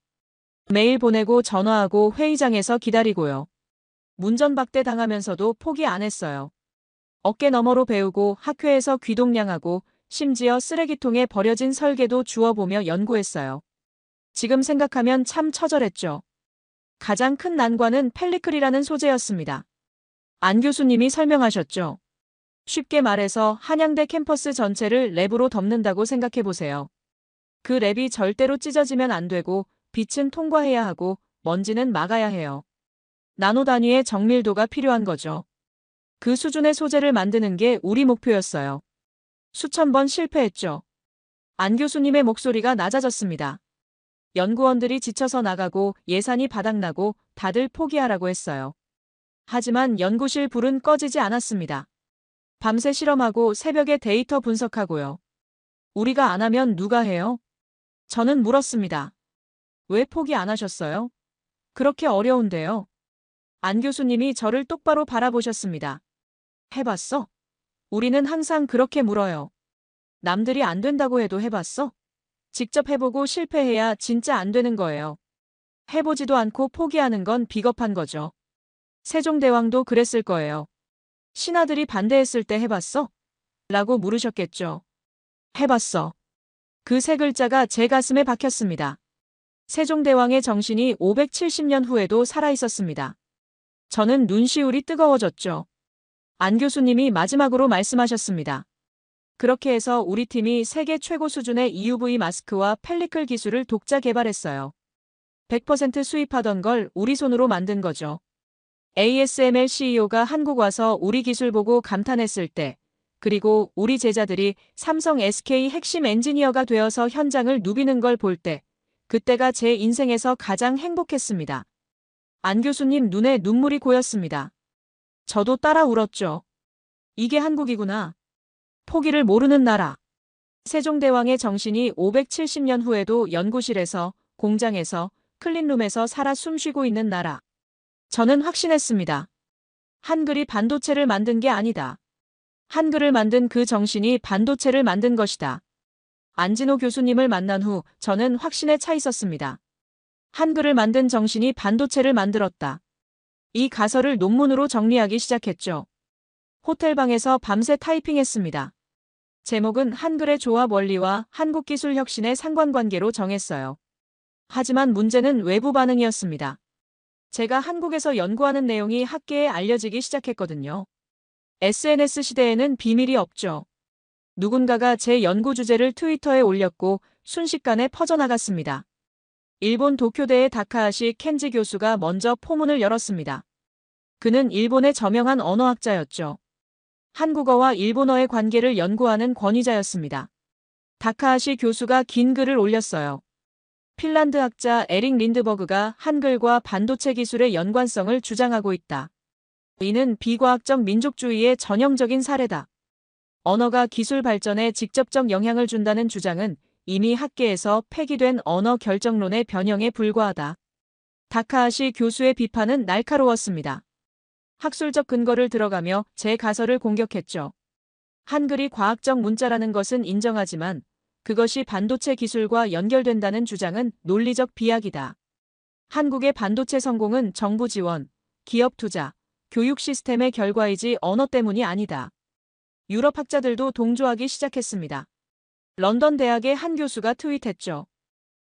메일 보내고 전화하고 회의장에서 기다리고요. 문전박대 당하면서도 포기 안 했어요. 어깨 너머로 배우고 학회에서 귀동냥하고 심지어 쓰레기통에 버려진 설계도 주워보며 연구했어요. 지금 생각하면 참 처절했죠. 가장 큰 난관은 펠리클이라는 소재였습니다. 안 교수님이 설명하셨죠. 쉽게 말해서 한양대 캠퍼스 전체를 랩으로 덮는다고 생각해보세요. 그 랩이 절대로 찢어지면 안 되고 빛은 통과해야 하고 먼지는 막아야 해요. 나노 단위의 정밀도가 필요한 거죠. 그 수준의 소재를 만드는 게 우리 목표였어요. 수천 번 실패했죠. 안 교수님의 목소리가 낮아졌습니다. 연구원들이 지쳐서 나가고 예산이 바닥나고 다들 포기하라고 했어요. 하지만 연구실 불은 꺼지지 않았습니다. 밤새 실험하고 새벽에 데이터 분석하고요. 우리가 안 하면 누가 해요? 저는 물었습니다. 왜 포기 안 하셨어요? 그렇게 어려운데요. 안 교수님이 저를 똑바로 바라보셨습니다. 해봤어? 우리는 항상 그렇게 물어요. 남들이 안 된다고 해도 해봤어? 직접 해보고 실패해야 진짜 안 되는 거예요. 해보지도 않고 포기하는 건 비겁한 거죠. 세종대왕도 그랬을 거예요. 신하들이 반대했을 때 해봤어? 라고 물으셨겠죠. 해봤어. 그 세 글자가 제 가슴에 박혔습니다. 세종대왕의 정신이 570년 후에도 살아있었습니다. 저는 눈시울이 뜨거워졌죠. 안 교수님이 마지막으로 말씀하셨습니다. 그렇게 해서 우리 팀이 세계 최고 수준의 EUV 마스크와 펠리클 기술을 독자 개발했어요. 100% 수입하던 걸 우리 손으로 만든 거죠. ASML CEO가 한국 와서 우리 기술 보고 감탄했을 때, 그리고 우리 제자들이 삼성 SK 핵심 엔지니어가 되어서 현장을 누비는 걸 볼 때, 그때가 제 인생에서 가장 행복했습니다. 안 교수님 눈에 눈물이 고였습니다. 저도 따라 울었죠. 이게 한국이구나. 포기를 모르는 나라. 세종대왕의 정신이 570년 후에도 연구실에서, 공장에서, 클린룸에서 살아 숨쉬고 있는 나라. 저는 확신했습니다. 한글이 반도체를 만든 게 아니다. 한글을 만든 그 정신이 반도체를 만든 것이다. 안진호 교수님을 만난 후 저는 확신에 차 있었습니다. 한글을 만든 정신이 반도체를 만들었다. 이 가설을 논문으로 정리하기 시작했죠. 호텔방에서 밤새 타이핑했습니다. 제목은 한글의 조합 원리와 한국기술 혁신의 상관관계로 정했어요. 하지만 문제는 외부 반응이었습니다. 제가 한국에서 연구하는 내용이 학계에 알려지기 시작했거든요. SNS 시대에는 비밀이 없죠. 누군가가 제 연구 주제를 트위터에 올렸고 순식간에 퍼져나갔습니다. 일본 도쿄대의 다카하시 켄지 교수가 먼저 포문을 열었습니다. 그는 일본의 저명한 언어학자였죠. 한국어와 일본어의 관계를 연구하는 권위자였습니다. 다카하시 교수가 긴 글을 올렸어요. 핀란드 학자 에릭 린드버그가 한글과 반도체 기술의 연관성을 주장하고 있다. 이는 비과학적 민족주의의 전형적인 사례다. 언어가 기술 발전에 직접적 영향을 준다는 주장은 이미 학계에서 폐기된 언어 결정론의 변형에 불과하다. 다카하시 교수의 비판은 날카로웠습니다. 학술적 근거를 들어가며 제 가설을 공격했죠. 한글이 과학적 문자라는 것은 인정하지만 그것이 반도체 기술과 연결된다는 주장은 논리적 비약이다. 한국의 반도체 성공은 정부 지원, 기업 투자, 교육 시스템의 결과이지 언어 때문이 아니다. 유럽 학자들도 동조하기 시작했습니다. 런던 대학의 한 교수가 트윗했죠.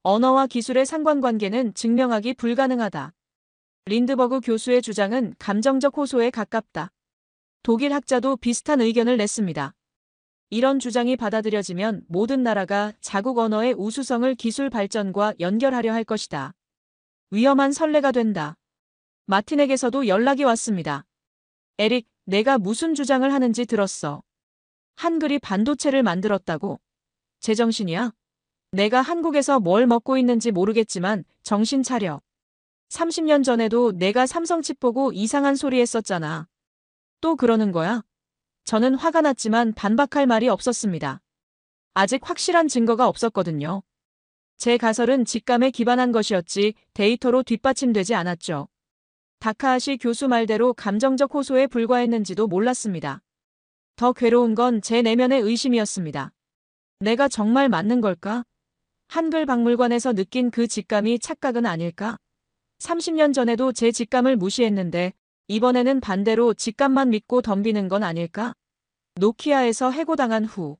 언어와 기술의 상관관계는 증명하기 불가능하다. 린드버그 교수의 주장은 감정적 호소에 가깝다. 독일 학자도 비슷한 의견을 냈습니다. 이런 주장이 받아들여지면 모든 나라가 자국 언어의 우수성을 기술 발전과 연결하려 할 것이다. 위험한 선례가 된다. 마틴에게서도 연락이 왔습니다. 에릭, 내가 무슨 주장을 하는지 들었어. 한글이 반도체를 만들었다고? 제정신이야? 내가 한국에서 뭘 먹고 있는지 모르겠지만 정신 차려. 30년 전에도 내가 삼성칩 보고 이상한 소리 했었잖아. 또 그러는 거야? 저는 화가 났지만 반박할 말이 없었습니다. 아직 확실한 증거가 없었거든요. 제 가설은 직감에 기반한 것이었지 데이터로 뒷받침되지 않았죠. 다카하시 교수 말대로 감정적 호소에 불과했는지도 몰랐습니다. 더 괴로운 건 제 내면의 의심이었습니다. 내가 정말 맞는 걸까? 한글 박물관에서 느낀 그 직감이 착각은 아닐까? 30년 전에도 제 직감을 무시했는데 이번에는 반대로 직감만 믿고 덤비는 건 아닐까? 노키아에서 해고당한 후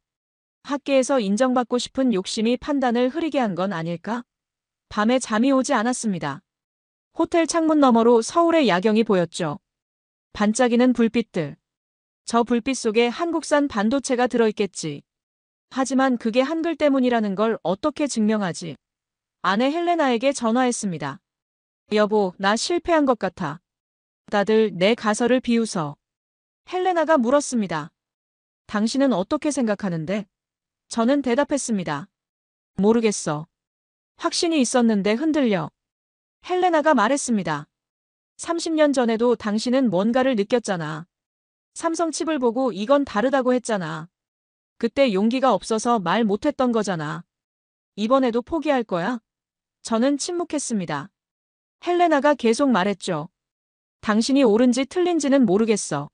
학계에서 인정받고 싶은 욕심이 판단을 흐리게 한 건 아닐까? 밤에 잠이 오지 않았습니다. 호텔 창문 너머로 서울의 야경이 보였죠. 반짝이는 불빛들. 저 불빛 속에 한국산 반도체가 들어있겠지. 하지만 그게 한글 때문이라는 걸 어떻게 증명하지? 아내 헬레나에게 전화했습니다. 여보, 나 실패한 것 같아. 다들 내 가설을 비웃어. 헬레나가 물었습니다. 당신은 어떻게 생각하는데? 저는 대답했습니다. 모르겠어. 확신이 있었는데 흔들려. 헬레나가 말했습니다. 30년 전에도 당신은 뭔가를 느꼈잖아. 삼성칩을 보고 이건 다르다고 했잖아. 그때 용기가 없어서 말 못했던 거잖아. 이번에도 포기할 거야? 저는 침묵했습니다. 헬레나가 계속 말했죠. 당신이 옳은지 틀린지는 모르겠어.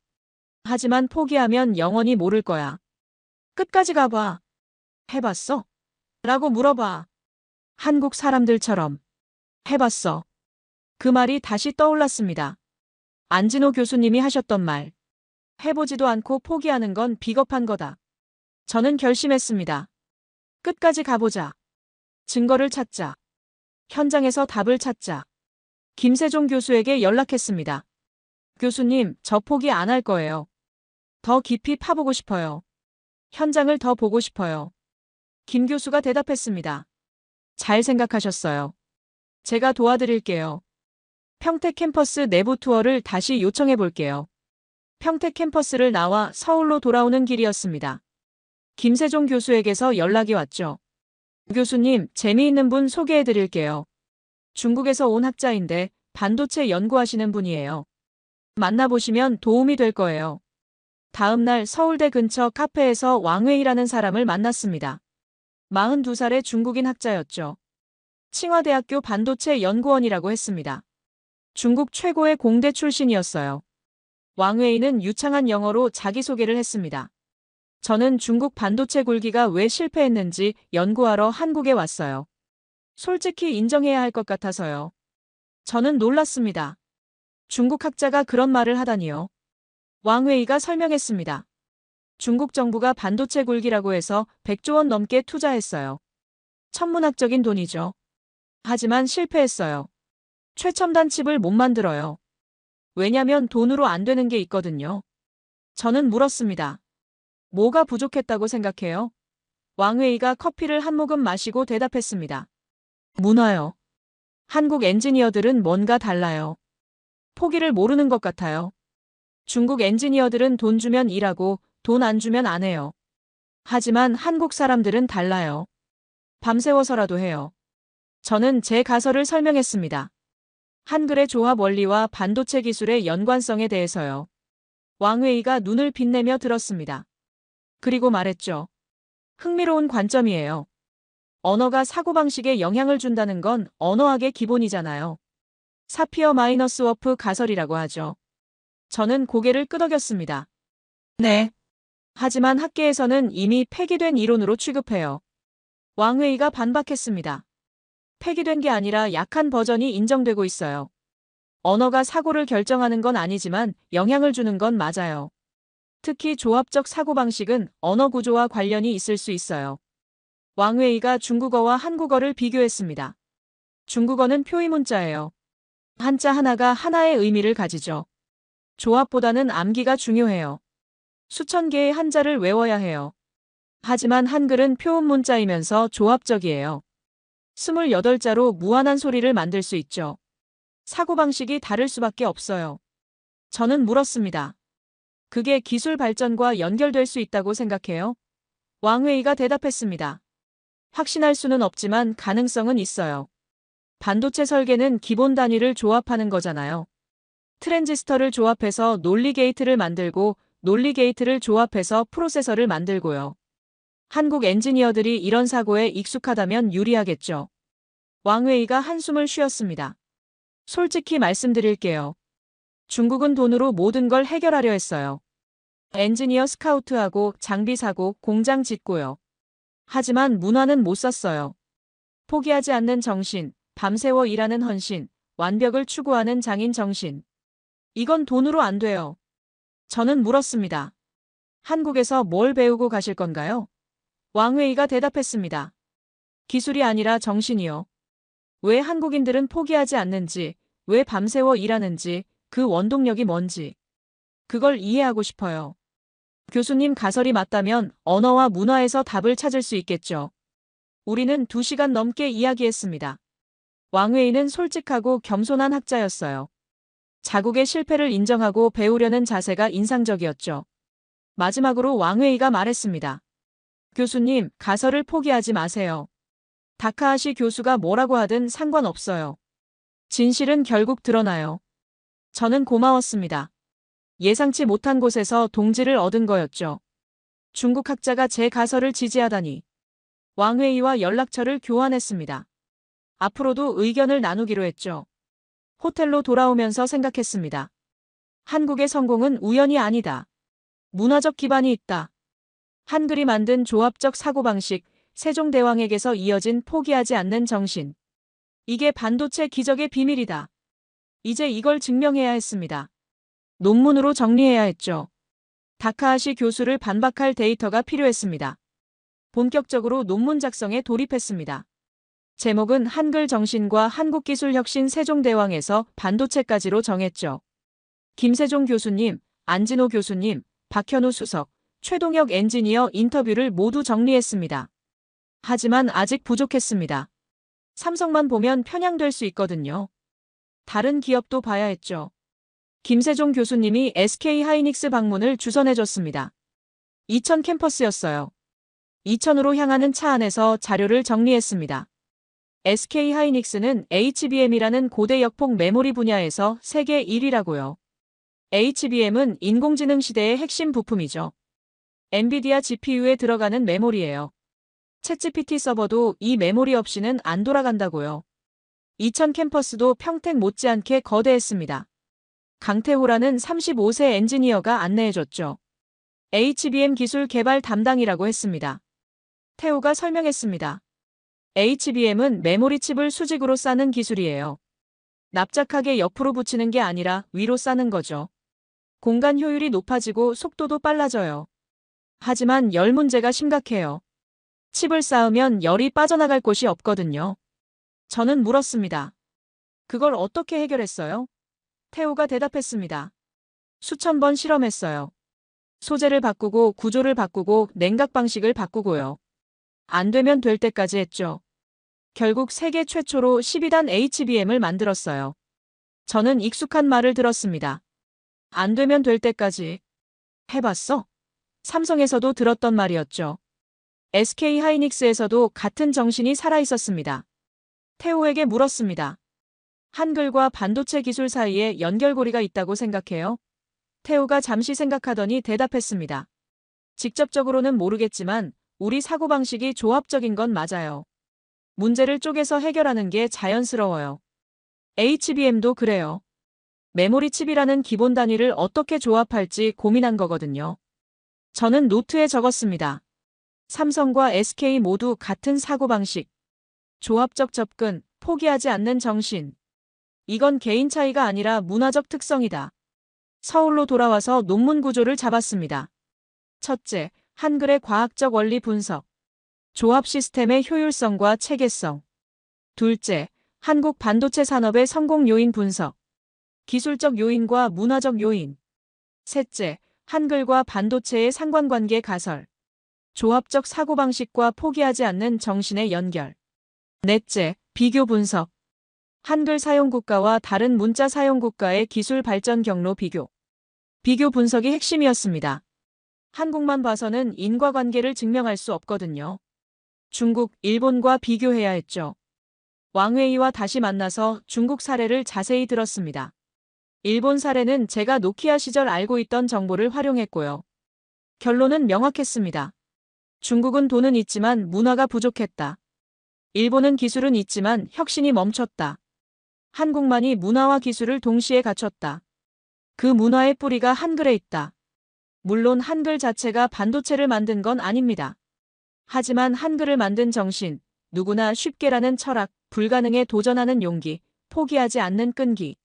하지만 포기하면 영원히 모를 거야. 끝까지 가봐. 해봤어? 라고 물어봐. 한국 사람들처럼. 해봤어. 그 말이 다시 떠올랐습니다. 안진호 교수님이 하셨던 말. 해보지도 않고 포기하는 건 비겁한 거다. 저는 결심했습니다. 끝까지 가보자. 증거를 찾자. 현장에서 답을 찾자. 김세종 교수에게 연락했습니다. 교수님, 저 포기 안 할 거예요. 더 깊이 파보고 싶어요. 현장을 더 보고 싶어요. 김 교수가 대답했습니다. 잘 생각하셨어요. 제가 도와드릴게요. 평택 캠퍼스 내부 투어를 다시 요청해 볼게요. 평택 캠퍼스를 나와 서울로 돌아오는 길이었습니다. 김세종 교수에게서 연락이 왔죠. 교수님, 재미있는 분 소개해 드릴게요. 중국에서 온 학자인데 반도체 연구하시는 분이에요. 만나보시면 도움이 될 거예요. 다음 날 서울대 근처 카페에서 왕웨이라는 사람을 만났습니다. 42살의 중국인 학자였죠. 칭화대학교 반도체 연구원이라고 했습니다. 중국 최고의 공대 출신이었어요. 왕웨이는 유창한 영어로 자기소개를 했습니다. 저는 중국 반도체 굴기가 왜 실패했는지 연구하러 한국에 왔어요. 솔직히 인정해야 할 것 같아서요. 저는 놀랐습니다. 중국 학자가 그런 말을 하다니요. 왕웨이가 설명했습니다. 중국 정부가 반도체 굴기라고 해서 100조 원 넘게 투자했어요. 천문학적인 돈이죠. 하지만 실패했어요. 최첨단 칩을 못 만들어요. 왜냐면 돈으로 안 되는 게 있거든요. 저는 물었습니다. 뭐가 부족했다고 생각해요? 왕웨이가 커피를 한 모금 마시고 대답했습니다. 문화요. 한국 엔지니어들은 뭔가 달라요. 포기를 모르는 것 같아요. 중국 엔지니어들은 돈 주면 일하고 돈 안 주면 안 해요. 하지만 한국 사람들은 달라요. 밤새워서라도 해요. 저는 제 가설을 설명했습니다. 한글의 조합 원리와 반도체 기술의 연관성에 대해서요. 왕웨이가 눈을 빛내며 들었습니다. 그리고 말했죠. 흥미로운 관점이에요. 언어가 사고방식에 영향을 준다는 건 언어학의 기본이잖아요. 사피어 마이너스 워프 가설이라고 하죠. 저는 고개를 끄덕였습니다. 네. 하지만 학계에서는 이미 폐기된 이론으로 취급해요. 왕웨이가 반박했습니다. 폐기된 게 아니라 약한 버전이 인정되고 있어요. 언어가 사고를 결정하는 건 아니지만 영향을 주는 건 맞아요. 특히 조합적 사고방식은 언어 구조와 관련이 있을 수 있어요. 왕웨이가 중국어와 한국어를 비교했습니다. 중국어는 표의문자예요. 한자 하나가 하나의 의미를 가지죠. 조합보다는 암기가 중요해요. 수천 개의 한자를 외워야 해요. 하지만 한글은 표음문자이면서 조합적이에요. 28자로 무한한 소리를 만들 수 있죠. 사고방식이 다를 수밖에 없어요. 저는 물었습니다. 그게 기술 발전과 연결될 수 있다고 생각해요? 왕웨이가 대답했습니다. 확신할 수는 없지만 가능성은 있어요. 반도체 설계는 기본 단위를 조합하는 거잖아요. 트랜지스터를 조합해서 논리 게이트를 만들고 논리 게이트를 조합해서 프로세서를 만들고요. 한국 엔지니어들이 이런 사고에 익숙하다면 유리하겠죠. 왕웨이가 한숨을 쉬었습니다. 솔직히 말씀드릴게요. 중국은 돈으로 모든 걸 해결하려 했어요. 엔지니어 스카우트하고 장비 사고, 공장 짓고요. 하지만 문화는 못 샀어요. 포기하지 않는 정신, 밤새워 일하는 헌신, 완벽을 추구하는 장인 정신. 이건 돈으로 안 돼요. 저는 물었습니다. 한국에서 뭘 배우고 가실 건가요? 왕웨이가 대답했습니다. 기술이 아니라 정신이요. 왜 한국인들은 포기하지 않는지, 왜 밤새워 일하는지, 그 원동력이 뭔지. 그걸 이해하고 싶어요. 교수님 가설이 맞다면 언어와 문화에서 답을 찾을 수 있겠죠. 우리는 2시간 넘게 이야기했습니다. 왕웨이는 솔직하고 겸손한 학자였어요. 자국의 실패를 인정하고 배우려는 자세가 인상적이었죠. 마지막으로 왕웨이가 말했습니다. 교수님, 가설을 포기하지 마세요. 다카하시 교수가 뭐라고 하든 상관없어요. 진실은 결국 드러나요. 저는 고마웠습니다. 예상치 못한 곳에서 동지를 얻은 거였죠. 중국 학자가 제 가설을 지지하다니. 왕웨이와 연락처를 교환했습니다. 앞으로도 의견을 나누기로 했죠. 호텔로 돌아오면서 생각했습니다. 한국의 성공은 우연이 아니다. 문화적 기반이 있다. 한글이 만든 조합적 사고방식, 세종대왕에게서 이어진 포기하지 않는 정신. 이게 반도체 기적의 비밀이다. 이제 이걸 증명해야 했습니다. 논문으로 정리해야 했죠. 다카하시 교수를 반박할 데이터가 필요했습니다. 본격적으로 논문 작성에 돌입했습니다. 제목은 한글 정신과 한국기술혁신 세종대왕에서 반도체까지로 정했죠. 김세종 교수님, 안진호 교수님, 박현우 수석, 최동혁 엔지니어 인터뷰를 모두 정리했습니다. 하지만 아직 부족했습니다. 삼성만 보면 편향될 수 있거든요. 다른 기업도 봐야 했죠. 김세종 교수님이 SK하이닉스 방문을 주선해줬습니다. 이천 캠퍼스였어요. 이천으로 향하는 차 안에서 자료를 정리했습니다. SK하이닉스는 HBM이라는 고대 역폭 메모리 분야에서 세계 1위라고요. HBM은 인공지능 시대의 핵심 부품이죠. 엔비디아 GPU에 들어가는 메모리예요. 챗GPT 서버도 이 메모리 없이는 안 돌아간다고요. 이천 캠퍼스도 평택 못지않게 거대했습니다. 강태호라는 35세 엔지니어가 안내해줬죠. HBM 기술 개발 담당이라고 했습니다. 태호가 설명했습니다. HBM은 메모리 칩을 수직으로 싸는 기술이에요. 납작하게 옆으로 붙이는 게 아니라 위로 싸는 거죠. 공간 효율이 높아지고 속도도 빨라져요. 하지만 열 문제가 심각해요. 칩을 쌓으면 열이 빠져나갈 곳이 없거든요. 저는 물었습니다. 그걸 어떻게 해결했어요? 태호가 대답했습니다. 수천 번 실험했어요. 소재를 바꾸고 구조를 바꾸고 냉각 방식을 바꾸고요. 안 되면 될 때까지 했죠. 결국 세계 최초로 12단 HBM을 만들었어요. 저는 익숙한 말을 들었습니다. 안 되면 될 때까지. 해봤어? 삼성에서도 들었던 말이었죠. SK하이닉스에서도 같은 정신이 살아있었습니다. 태호에게 물었습니다. 한글과 반도체 기술 사이에 연결고리가 있다고 생각해요? 태호가 잠시 생각하더니 대답했습니다. 직접적으로는 모르겠지만 우리 사고방식이 조합적인 건 맞아요. 문제를 쪼개서 해결하는 게 자연스러워요. HBM도 그래요. 메모리 칩이라는 기본 단위를 어떻게 조합할지 고민한 거거든요. 저는 노트에 적었습니다. 삼성과 SK 모두 같은 사고방식. 조합적 접근, 포기하지 않는 정신. 이건 개인 차이가 아니라 문화적 특성이다. 서울로 돌아와서 논문 구조를 잡았습니다. 첫째, 한글의 과학적 원리 분석. 조합 시스템의 효율성과 체계성. 둘째, 한국 반도체 산업의 성공 요인 분석. 기술적 요인과 문화적 요인. 셋째, 한글과 반도체의 상관관계 가설. 조합적 사고방식과 포기하지 않는 정신의 연결. 넷째, 비교 분석. 한글 사용국가와 다른 문자 사용국가의 기술 발전 경로 비교. 비교 분석이 핵심이었습니다. 한국만 봐서는 인과관계를 증명할 수 없거든요. 중국, 일본과 비교해야 했죠. 왕웨이와 다시 만나서 중국 사례를 자세히 들었습니다. 일본 사례는 제가 노키아 시절 알고 있던 정보를 활용했고요. 결론은 명확했습니다. 중국은 돈은 있지만 문화가 부족했다. 일본은 기술은 있지만 혁신이 멈췄다. 한국만이 문화와 기술을 동시에 갖췄다. 그 문화의 뿌리가 한글에 있다. 물론 한글 자체가 반도체를 만든 건 아닙니다. 하지만 한글을 만든 정신, 누구나 쉽게라는 철학, 불가능에 도전하는 용기, 포기하지 않는 끈기.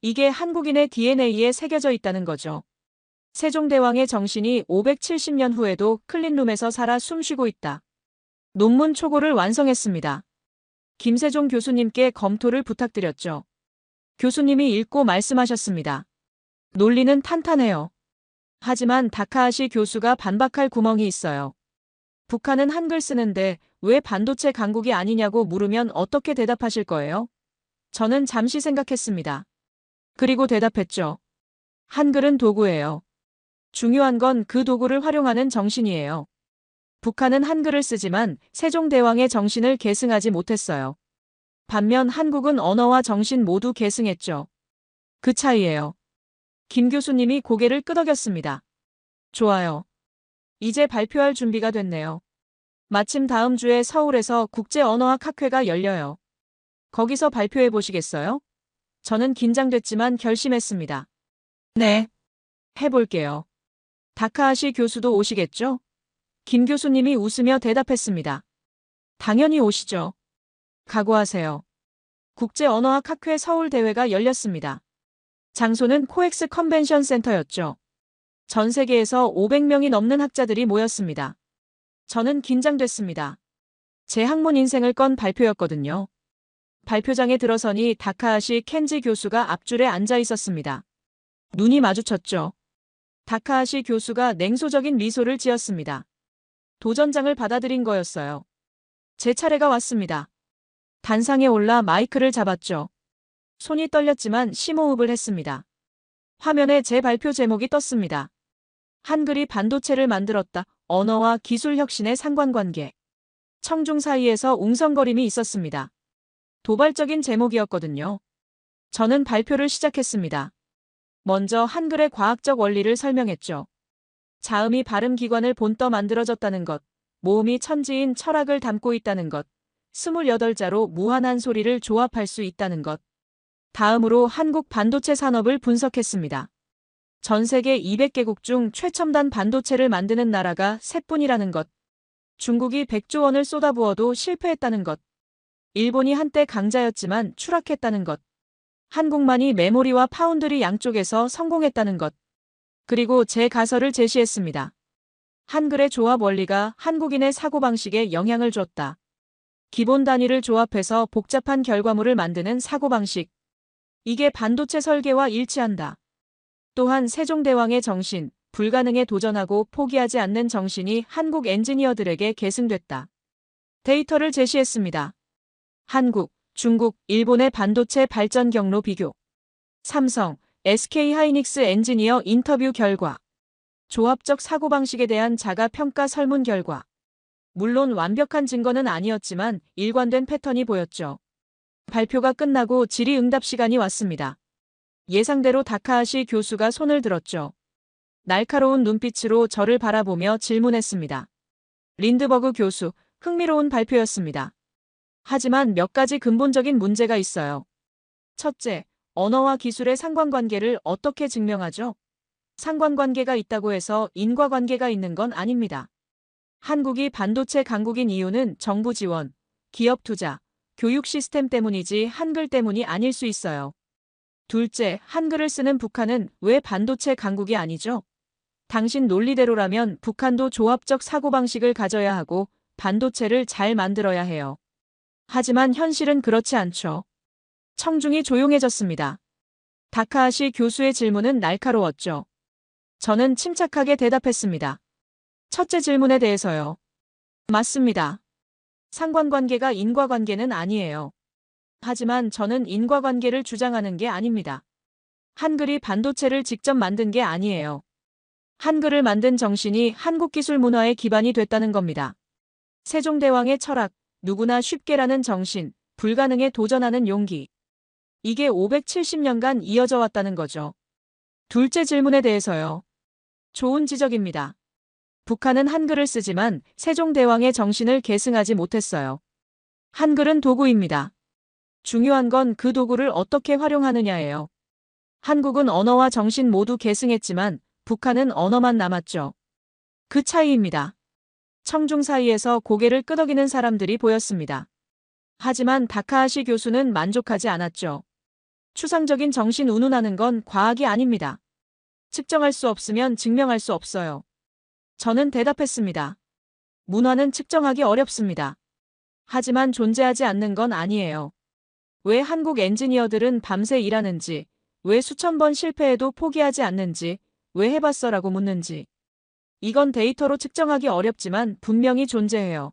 이게 한국인의 DNA에 새겨져 있다는 거죠. 세종대왕의 정신이 570년 후에도 클린룸에서 살아 숨쉬고 있다. 논문 초고를 완성했습니다. 김세종 교수님께 검토를 부탁드렸죠. 교수님이 읽고 말씀하셨습니다. 논리는 탄탄해요. 하지만 다카하시 교수가 반박할 구멍이 있어요. 북한은 한글 쓰는데 왜 반도체 강국이 아니냐고 물으면 어떻게 대답하실 거예요? 저는 잠시 생각했습니다. 그리고 대답했죠. 한글은 도구예요. 중요한 건 그 도구를 활용하는 정신이에요. 북한은 한글을 쓰지만 세종대왕의 정신을 계승하지 못했어요. 반면 한국은 언어와 정신 모두 계승했죠. 그 차이예요. 김 교수님이 고개를 끄덕였습니다. 좋아요. 이제 발표할 준비가 됐네요. 마침 다음 주에 서울에서 국제언어학 학회가 열려요. 거기서 발표해 보시겠어요? 저는 긴장됐지만 결심했습니다. 네, 해볼게요. 다카하시 교수도 오시겠죠? 김 교수님이 웃으며 대답했습니다. 당연히 오시죠. 각오하세요. 국제언어학학회 서울대회가 열렸습니다. 장소는 코엑스 컨벤션 센터였죠. 전 세계에서 500명이 넘는 학자들이 모였습니다. 저는 긴장됐습니다. 제 학문 인생을 건 발표였거든요. 발표장에 들어서니 다카하시 켄지 교수가 앞줄에 앉아 있었습니다. 눈이 마주쳤죠. 다카하시 교수가 냉소적인 미소를 지었습니다. 도전장을 받아들인 거였어요. 제 차례가 왔습니다. 단상에 올라 마이크를 잡았죠. 손이 떨렸지만 심호흡을 했습니다. 화면에 제 발표 제목이 떴습니다. 한글이 반도체를 만들었다. 언어와 기술 혁신의 상관관계. 청중 사이에서 웅성거림이 있었습니다. 도발적인 제목이었거든요. 저는 발표를 시작했습니다. 먼저 한글의 과학적 원리를 설명했죠. 자음이 발음 기관을 본떠 만들어졌다는 것, 모음이 천지인 철학을 담고 있다는 것, 28자로 무한한 소리를 조합할 수 있다는 것. 다음으로 한국 반도체 산업을 분석했습니다. 전 세계 200개국 중 최첨단 반도체를 만드는 나라가 셋뿐이라는 것. 중국이 100조 원을 쏟아부어도 실패했다는 것. 일본이 한때 강자였지만 추락했다는 것. 한국만이 메모리와 파운드리 양쪽에서 성공했다는 것. 그리고 제 가설을 제시했습니다. 한글의 조합 원리가 한국인의 사고방식에 영향을 줬다. 기본 단위를 조합해서 복잡한 결과물을 만드는 사고방식. 이게 반도체 설계와 일치한다. 또한 세종대왕의 정신, 불가능에 도전하고 포기하지 않는 정신이 한국 엔지니어들에게 계승됐다. 데이터를 제시했습니다. 한국, 중국, 일본의 반도체 발전 경로 비교. 삼성, SK하이닉스 엔지니어 인터뷰 결과. 조합적 사고방식에 대한 자가 평가 설문 결과. 물론 완벽한 증거는 아니었지만 일관된 패턴이 보였죠. 발표가 끝나고 질의응답 시간이 왔습니다. 예상대로 다카하시 교수가 손을 들었죠. 날카로운 눈빛으로 저를 바라보며 질문했습니다. 린드버그 교수, 흥미로운 발표였습니다. 하지만 몇 가지 근본적인 문제가 있어요. 첫째, 언어와 기술의 상관관계를 어떻게 증명하죠? 상관관계가 있다고 해서 인과관계가 있는 건 아닙니다. 한국이 반도체 강국인 이유는 정부 지원, 기업 투자, 교육 시스템 때문이지 한글 때문이 아닐 수 있어요. 둘째, 한글을 쓰는 북한은 왜 반도체 강국이 아니죠? 당신 논리대로라면 북한도 조합적 사고방식을 가져야 하고 반도체를 잘 만들어야 해요. 하지만 현실은 그렇지 않죠. 청중이 조용해졌습니다. 다카하시 교수의 질문은 날카로웠죠. 저는 침착하게 대답했습니다. 첫째 질문에 대해서요. 맞습니다. 상관관계가 인과관계는 아니에요. 하지만 저는 인과관계를 주장하는 게 아닙니다. 한글이 반도체를 직접 만든 게 아니에요. 한글을 만든 정신이 한국 기술 문화의 기반이 됐다는 겁니다. 세종대왕의 철학, 누구나 쉽게라는 정신, 불가능에 도전하는 용기. 이게 570년간 이어져 왔다는 거죠. 둘째 질문에 대해서요. 좋은 지적입니다. 북한은 한글을 쓰지만 세종대왕의 정신을 계승하지 못했어요. 한글은 도구입니다. 중요한 건 그 도구를 어떻게 활용하느냐예요. 한국은 언어와 정신 모두 계승했지만 북한은 언어만 남았죠. 그 차이입니다. 청중 사이에서 고개를 끄덕이는 사람들이 보였습니다. 하지만 다카하시 교수는 만족하지 않았죠. 추상적인 정신 운운하는 건 과학이 아닙니다. 측정할 수 없으면 증명할 수 없어요. 저는 대답했습니다. 문화는 측정하기 어렵습니다. 하지만 존재하지 않는 건 아니에요. 왜 한국 엔지니어들은 밤새 일하는지, 왜 수천 번 실패해도 포기하지 않는지, 왜 해봤어라고 묻는지. 이건 데이터로 측정하기 어렵지만 분명히 존재해요.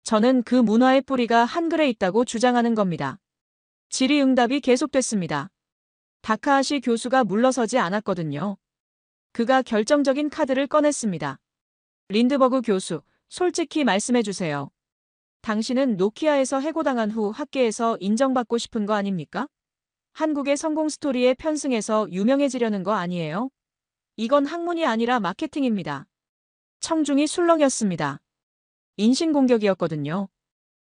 저는 그 문화의 뿌리가 한글에 있다고 주장하는 겁니다. 질의응답이 계속됐습니다. 다카하시 교수가 물러서지 않았거든요. 그가 결정적인 카드를 꺼냈습니다. 린드버그 교수, 솔직히 말씀해주세요. 당신은 노키아에서 해고당한 후 학계에서 인정받고 싶은 거 아닙니까? 한국의 성공 스토리에 편승해서 유명해지려는 거 아니에요? 이건 학문이 아니라 마케팅입니다. 청중이 술렁였습니다. 인신공격이었거든요.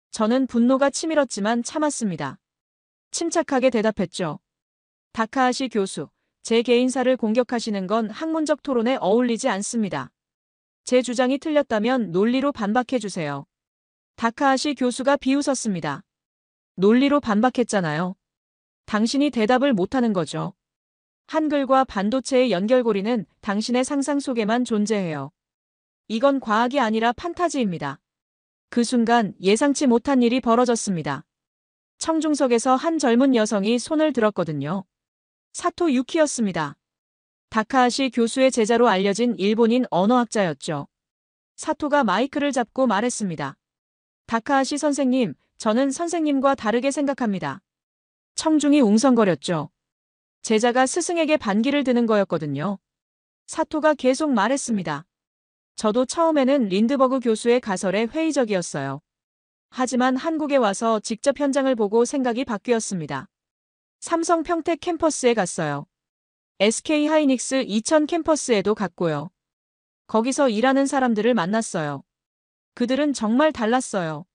저는 분노가 치밀었지만 참았습니다. 침착하게 대답했죠. 다카하시 교수, 제 개인사를 공격하시는 건 학문적 토론에 어울리지 않습니다. 제 주장이 틀렸다면 논리로 반박해 주세요. 다카하시 교수가 비웃었습니다. 논리로 반박했잖아요. 당신이 대답을 못하는 거죠. 한글과 반도체의 연결고리는 당신의 상상 속에만 존재해요. 이건 과학이 아니라 판타지입니다. 그 순간 예상치 못한 일이 벌어졌습니다. 청중석에서 한 젊은 여성이 손을 들었거든요. 사토 유키였습니다. 다카하시 교수의 제자로 알려진 일본인 언어학자였죠. 사토가 마이크를 잡고 말했습니다. 다카하시 선생님, 저는 선생님과 다르게 생각합니다. 청중이 웅성거렸죠. 제자가 스승에게 반기를 드는 거였거든요. 사토가 계속 말했습니다. 저도 처음에는 린드버그 교수의 가설에 회의적이었어요. 하지만 한국에 와서 직접 현장을 보고 생각이 바뀌었습니다. 삼성 평택 캠퍼스에 갔어요. SK 하이닉스 이천 캠퍼스에도 갔고요. 거기서 일하는 사람들을 만났어요. 그들은 정말 달랐어요.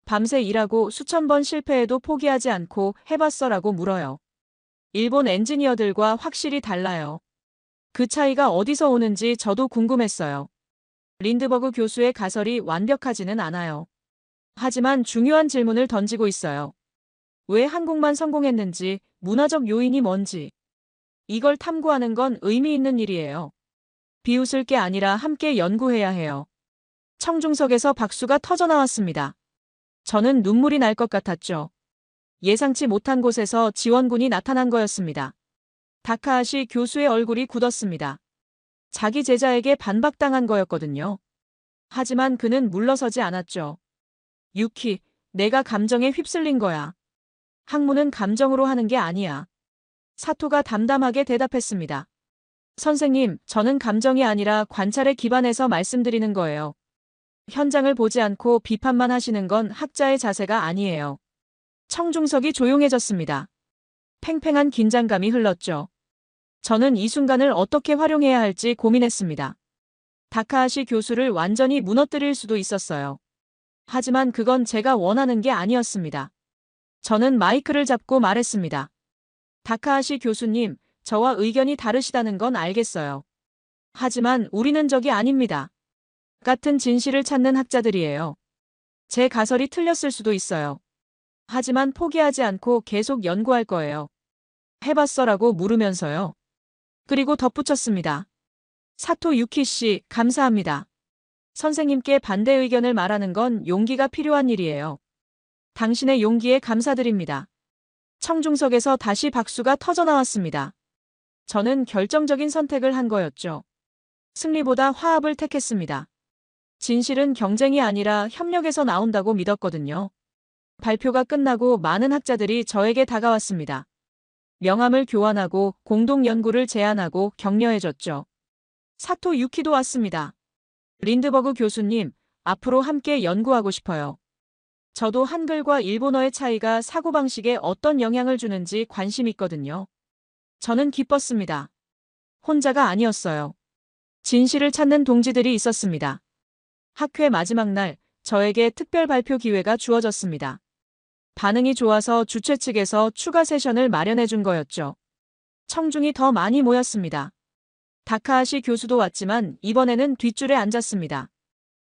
밤새 일하고 수천 번 실패해도 포기하지 않고 해봤어라고 물어요. 일본 엔지니어들과 확실히 달라요. 그 차이가 어디서 오는지 저도 궁금했어요. 린드버그 교수의 가설이 완벽하지는 않아요. 하지만 중요한 질문을 던지고 있어요. 왜 한국만 성공했는지, 문화적 요인이 뭔지. 이걸 탐구하는 건 의미 있는 일이에요. 비웃을 게 아니라 함께 연구해야 해요. 청중석에서 박수가 터져나왔습니다. 저는 눈물이 날 것 같았죠. 예상치 못한 곳에서 지원군이 나타난 거였습니다. 다카하시 교수의 얼굴이 굳었습니다. 자기 제자에게 반박당한 거였거든요. 하지만 그는 물러서지 않았죠. 유키, 내가 감정에 휩쓸린 거야. 학문은 감정으로 하는 게 아니야. 사토가 담담하게 대답했습니다. 선생님, 저는 감정이 아니라 관찰에 기반해서 말씀드리는 거예요. 현장을 보지 않고 비판만 하시는 건 학자의 자세가 아니에요. 청중석이 조용해졌습니다. 팽팽한 긴장감이 흘렀죠. 저는 이 순간을 어떻게 활용해야 할지 고민했습니다. 다카하시 교수를 완전히 무너뜨릴 수도 있었어요. 하지만 그건 제가 원하는 게 아니었습니다. 저는 마이크를 잡고 말했습니다. 다카하시 교수님, 저와 의견이 다르시다는 건 알겠어요. 하지만 우리는 적이 아닙니다. 같은 진실을 찾는 학자들이에요. 제 가설이 틀렸을 수도 있어요. 하지만 포기하지 않고 계속 연구할 거예요. 해봤어라고 물으면서요. 그리고 덧붙였습니다. 사토 유키 씨, 감사합니다. 선생님께 반대 의견을 말하는 건 용기가 필요한 일이에요. 당신의 용기에 감사드립니다. 청중석에서 다시 박수가 터져나왔습니다. 저는 결정적인 선택을 한 거였죠. 승리보다 화합을 택했습니다. 진실은 경쟁이 아니라 협력에서 나온다고 믿었거든요. 발표가 끝나고 많은 학자들이 저에게 다가왔습니다. 명함을 교환하고 공동 연구를 제안하고 격려해줬죠. 사토 유키도 왔습니다. 린드버그 교수님, 앞으로 함께 연구하고 싶어요. 저도 한글과 일본어의 차이가 사고방식에 어떤 영향을 주는지 관심 있거든요. 저는 기뻤습니다. 혼자가 아니었어요. 진실을 찾는 동지들이 있었습니다. 학회 마지막 날, 저에게 특별 발표 기회가 주어졌습니다. 반응이 좋아서 주최 측에서 추가 세션을 마련해 준 거였죠. 청중이 더 많이 모였습니다. 다카하시 교수도 왔지만 이번에는 뒷줄에 앉았습니다.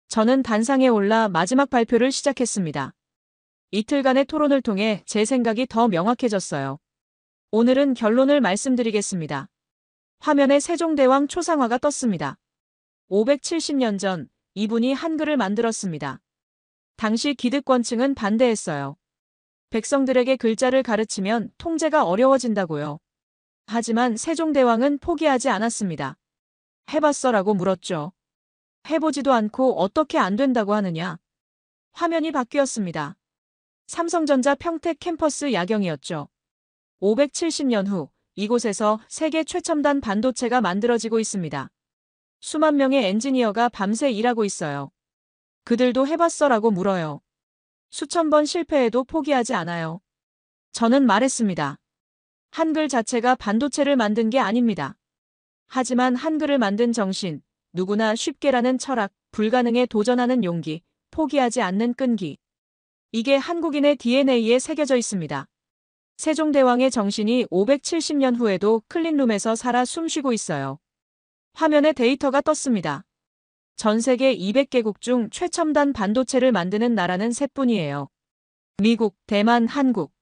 저는 단상에 올라 마지막 발표를 시작했습니다. 이틀간의 토론을 통해 제 생각이 더 명확해졌어요. 오늘은 결론을 말씀드리겠습니다. 화면에 세종대왕 초상화가 떴습니다. 570년 전 이분이 한글을 만들었습니다. 당시 기득권층은 반대했어요. 백성들에게 글자를 가르치면 통제가 어려워진다고요. 하지만 세종대왕은 포기하지 않았습니다. 해봤어라고 물었죠. 해보지도 않고 어떻게 안 된다고 하느냐. 화면이 바뀌었습니다. 삼성전자 평택 캠퍼스 야경이었죠. 570년 후 이곳에서 세계 최첨단 반도체가 만들어지고 있습니다. 수만 명의 엔지니어가 밤새 일하고 있어요. 그들도 해봤어라고 물어요. 수천 번 실패해도 포기하지 않아요. 저는 말했습니다. 한글 자체가 반도체를 만든 게 아닙니다. 하지만 한글을 만든 정신, 누구나 쉽게라는 철학, 불가능에 도전하는 용기, 포기하지 않는 끈기. 이게 한국인의 DNA에 새겨져 있습니다. 세종대왕의 정신이 570년 후에도 클린룸에서 살아 숨쉬고 있어요. 화면에 데이터가 떴습니다. 전 세계 200개국 중 최첨단 반도체를 만드는 나라는 셋뿐이에요. 미국, 대만, 한국.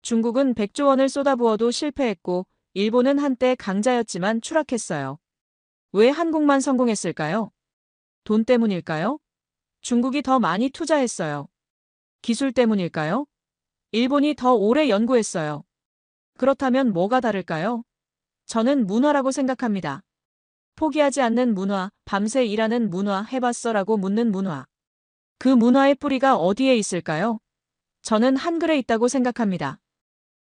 중국은 100조 원을 쏟아부어도 실패했고, 일본은 한때 강자였지만 추락했어요. 왜 한국만 성공했을까요? 돈 때문일까요? 중국이 더 많이 투자했어요. 기술 때문일까요? 일본이 더 오래 연구했어요. 그렇다면 뭐가 다를까요? 저는 문화라고 생각합니다. 포기하지 않는 문화, 밤새 일하는 문화, 해봤어라고 묻는 문화. 그 문화의 뿌리가 어디에 있을까요? 저는 한글에 있다고 생각합니다.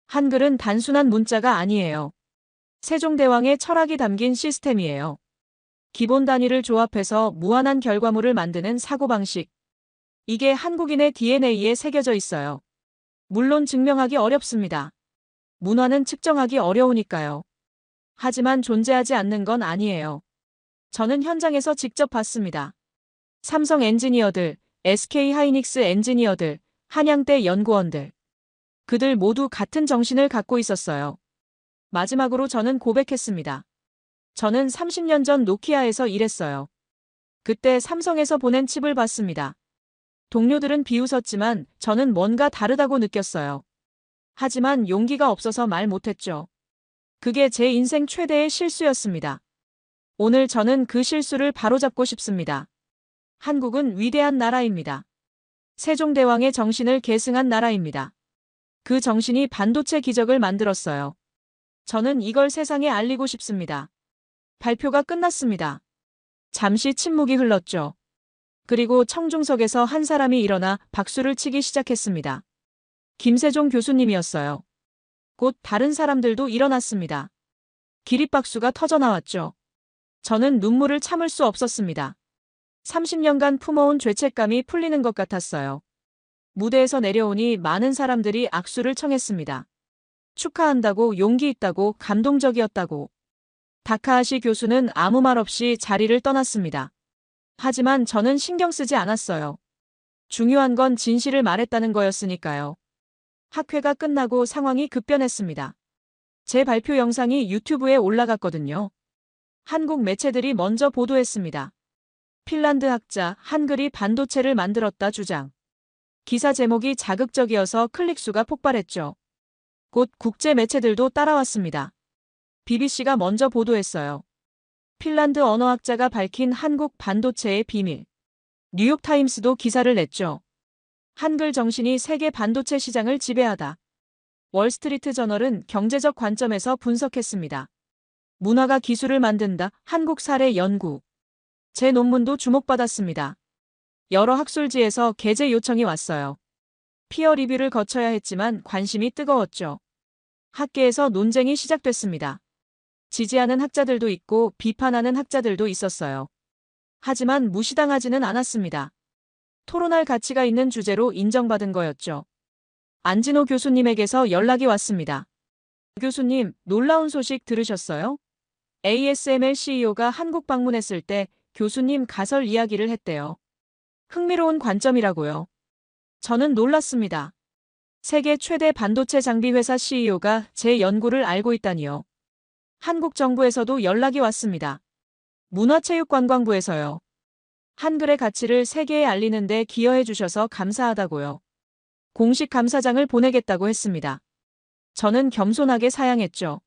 한글은 단순한 문자가 아니에요. 세종대왕의 철학이 담긴 시스템이에요. 기본 단위를 조합해서 무한한 결과물을 만드는 사고방식. 이게 한국인의 DNA에 새겨져 있어요. 물론 증명하기 어렵습니다. 문화는 측정하기 어려우니까요. 하지만 존재하지 않는 건 아니에요. 저는 현장에서 직접 봤습니다. 삼성 엔지니어들, SK 하이닉스 엔지니어들, 한양대 연구원들. 그들 모두 같은 정신을 갖고 있었어요. 마지막으로 저는 고백했습니다. 저는 30년 전 노키아에서 일했어요. 그때 삼성에서 보낸 칩을 봤습니다. 동료들은 비웃었지만 저는 뭔가 다르다고 느꼈어요. 하지만 용기가 없어서 말 못했죠. 그게 제 인생 최대의 실수였습니다. 오늘 저는 그 실수를 바로잡고 싶습니다. 한국은 위대한 나라입니다. 세종대왕의 정신을 계승한 나라입니다. 그 정신이 반도체 기적을 만들었어요. 저는 이걸 세상에 알리고 싶습니다. 발표가 끝났습니다. 잠시 침묵이 흘렀죠. 그리고 청중석에서 한 사람이 일어나 박수를 치기 시작했습니다. 김세종 교수님이었어요. 곧 다른 사람들도 일어났습니다. 기립박수가 터져나왔죠. 저는 눈물을 참을 수 없었습니다. 30년간 품어온 죄책감이 풀리는 것 같았어요. 무대에서 내려오니 많은 사람들이 악수를 청했습니다. 축하한다고, 용기 있다고, 감동적이었다고. 다카하시 교수는 아무 말 없이 자리를 떠났습니다. 하지만 저는 신경 쓰지 않았어요. 중요한 건 진실을 말했다는 거였으니까요. 학회가 끝나고 상황이 급변했습니다. 제 발표 영상이 유튜브에 올라갔거든요. 한국 매체들이 먼저 보도했습니다. 핀란드 학자 한글이 반도체를 만들었다 주장. 기사 제목이 자극적이어서 클릭수가 폭발했죠. 곧 국제 매체들도 따라왔습니다. BBC가 먼저 보도했어요. 핀란드 언어학자가 밝힌 한국 반도체의 비밀. 뉴욕타임스도 기사를 냈죠. 한글 정신이 세계 반도체 시장을 지배하다. 월스트리트 저널은 경제적 관점에서 분석했습니다. 문화가 기술을 만든다. 한국 사례 연구. 제 논문도 주목받았습니다. 여러 학술지에서 게재 요청이 왔어요. 피어 리뷰를 거쳐야 했지만 관심이 뜨거웠죠. 학계에서 논쟁이 시작됐습니다. 지지하는 학자들도 있고 비판하는 학자들도 있었어요. 하지만 무시당하지는 않았습니다. 토론할 가치가 있는 주제로 인정받은 거였죠. 안진호 교수님에게서 연락이 왔습니다. 교수님, 놀라운 소식 들으셨어요? ASML CEO가 한국 방문했을 때 교수님 가설 이야기를 했대요. 흥미로운 관점이라고요. 저는 놀랐습니다. 세계 최대 반도체 장비 회사 CEO가 제 연구를 알고 있다니요. 한국 정부에서도 연락이 왔습니다. 문화체육관광부에서요. 한글의 가치를 세계에 알리는 데 기여해 주셔서 감사하다고요. 공식 감사장을 보내겠다고 했습니다. 저는 겸손하게 사양했죠.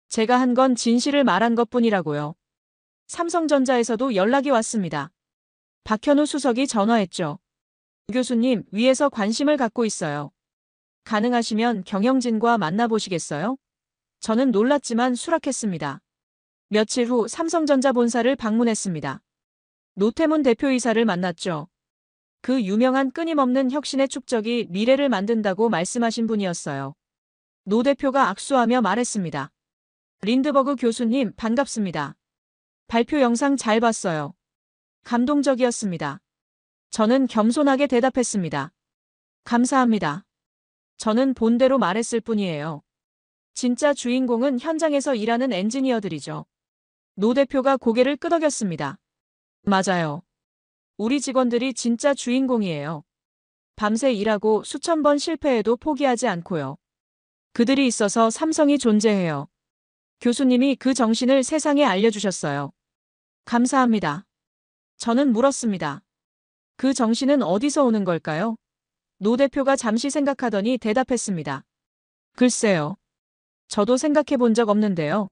제가 한 건 진실을 말한 것뿐이라고요. 삼성전자에서도 연락이 왔습니다. 박현우 수석이 전화했죠. 교수님, 위에서 관심을 갖고 있어요. 가능하시면 경영진과 만나보시겠어요? 저는 놀랐지만 수락했습니다. 며칠 후 삼성전자 본사를 방문했습니다. 노태문 대표이사를 만났죠. 그 유명한 끊임없는 혁신의 축적이 미래를 만든다고 말씀하신 분이었어요. 노 대표가 악수하며 말했습니다. 린드버그 교수님, 반갑습니다. 발표 영상 잘 봤어요. 감동적이었습니다. 저는 겸손하게 대답했습니다. 감사합니다. 저는 본대로 말했을 뿐이에요. 진짜 주인공은 현장에서 일하는 엔지니어들이죠. 노 대표가 고개를 끄덕였습니다. 맞아요. 우리 직원들이 진짜 주인공이에요. 밤새 일하고 수천 번 실패해도 포기하지 않고요. 그들이 있어서 삼성이 존재해요. 교수님이 그 정신을 세상에 알려주셨어요. 감사합니다. 저는 물었습니다. 그 정신은 어디서 오는 걸까요? 노 대표가 잠시 생각하더니 대답했습니다. 글쎄요. 저도 생각해 본 적 없는데요.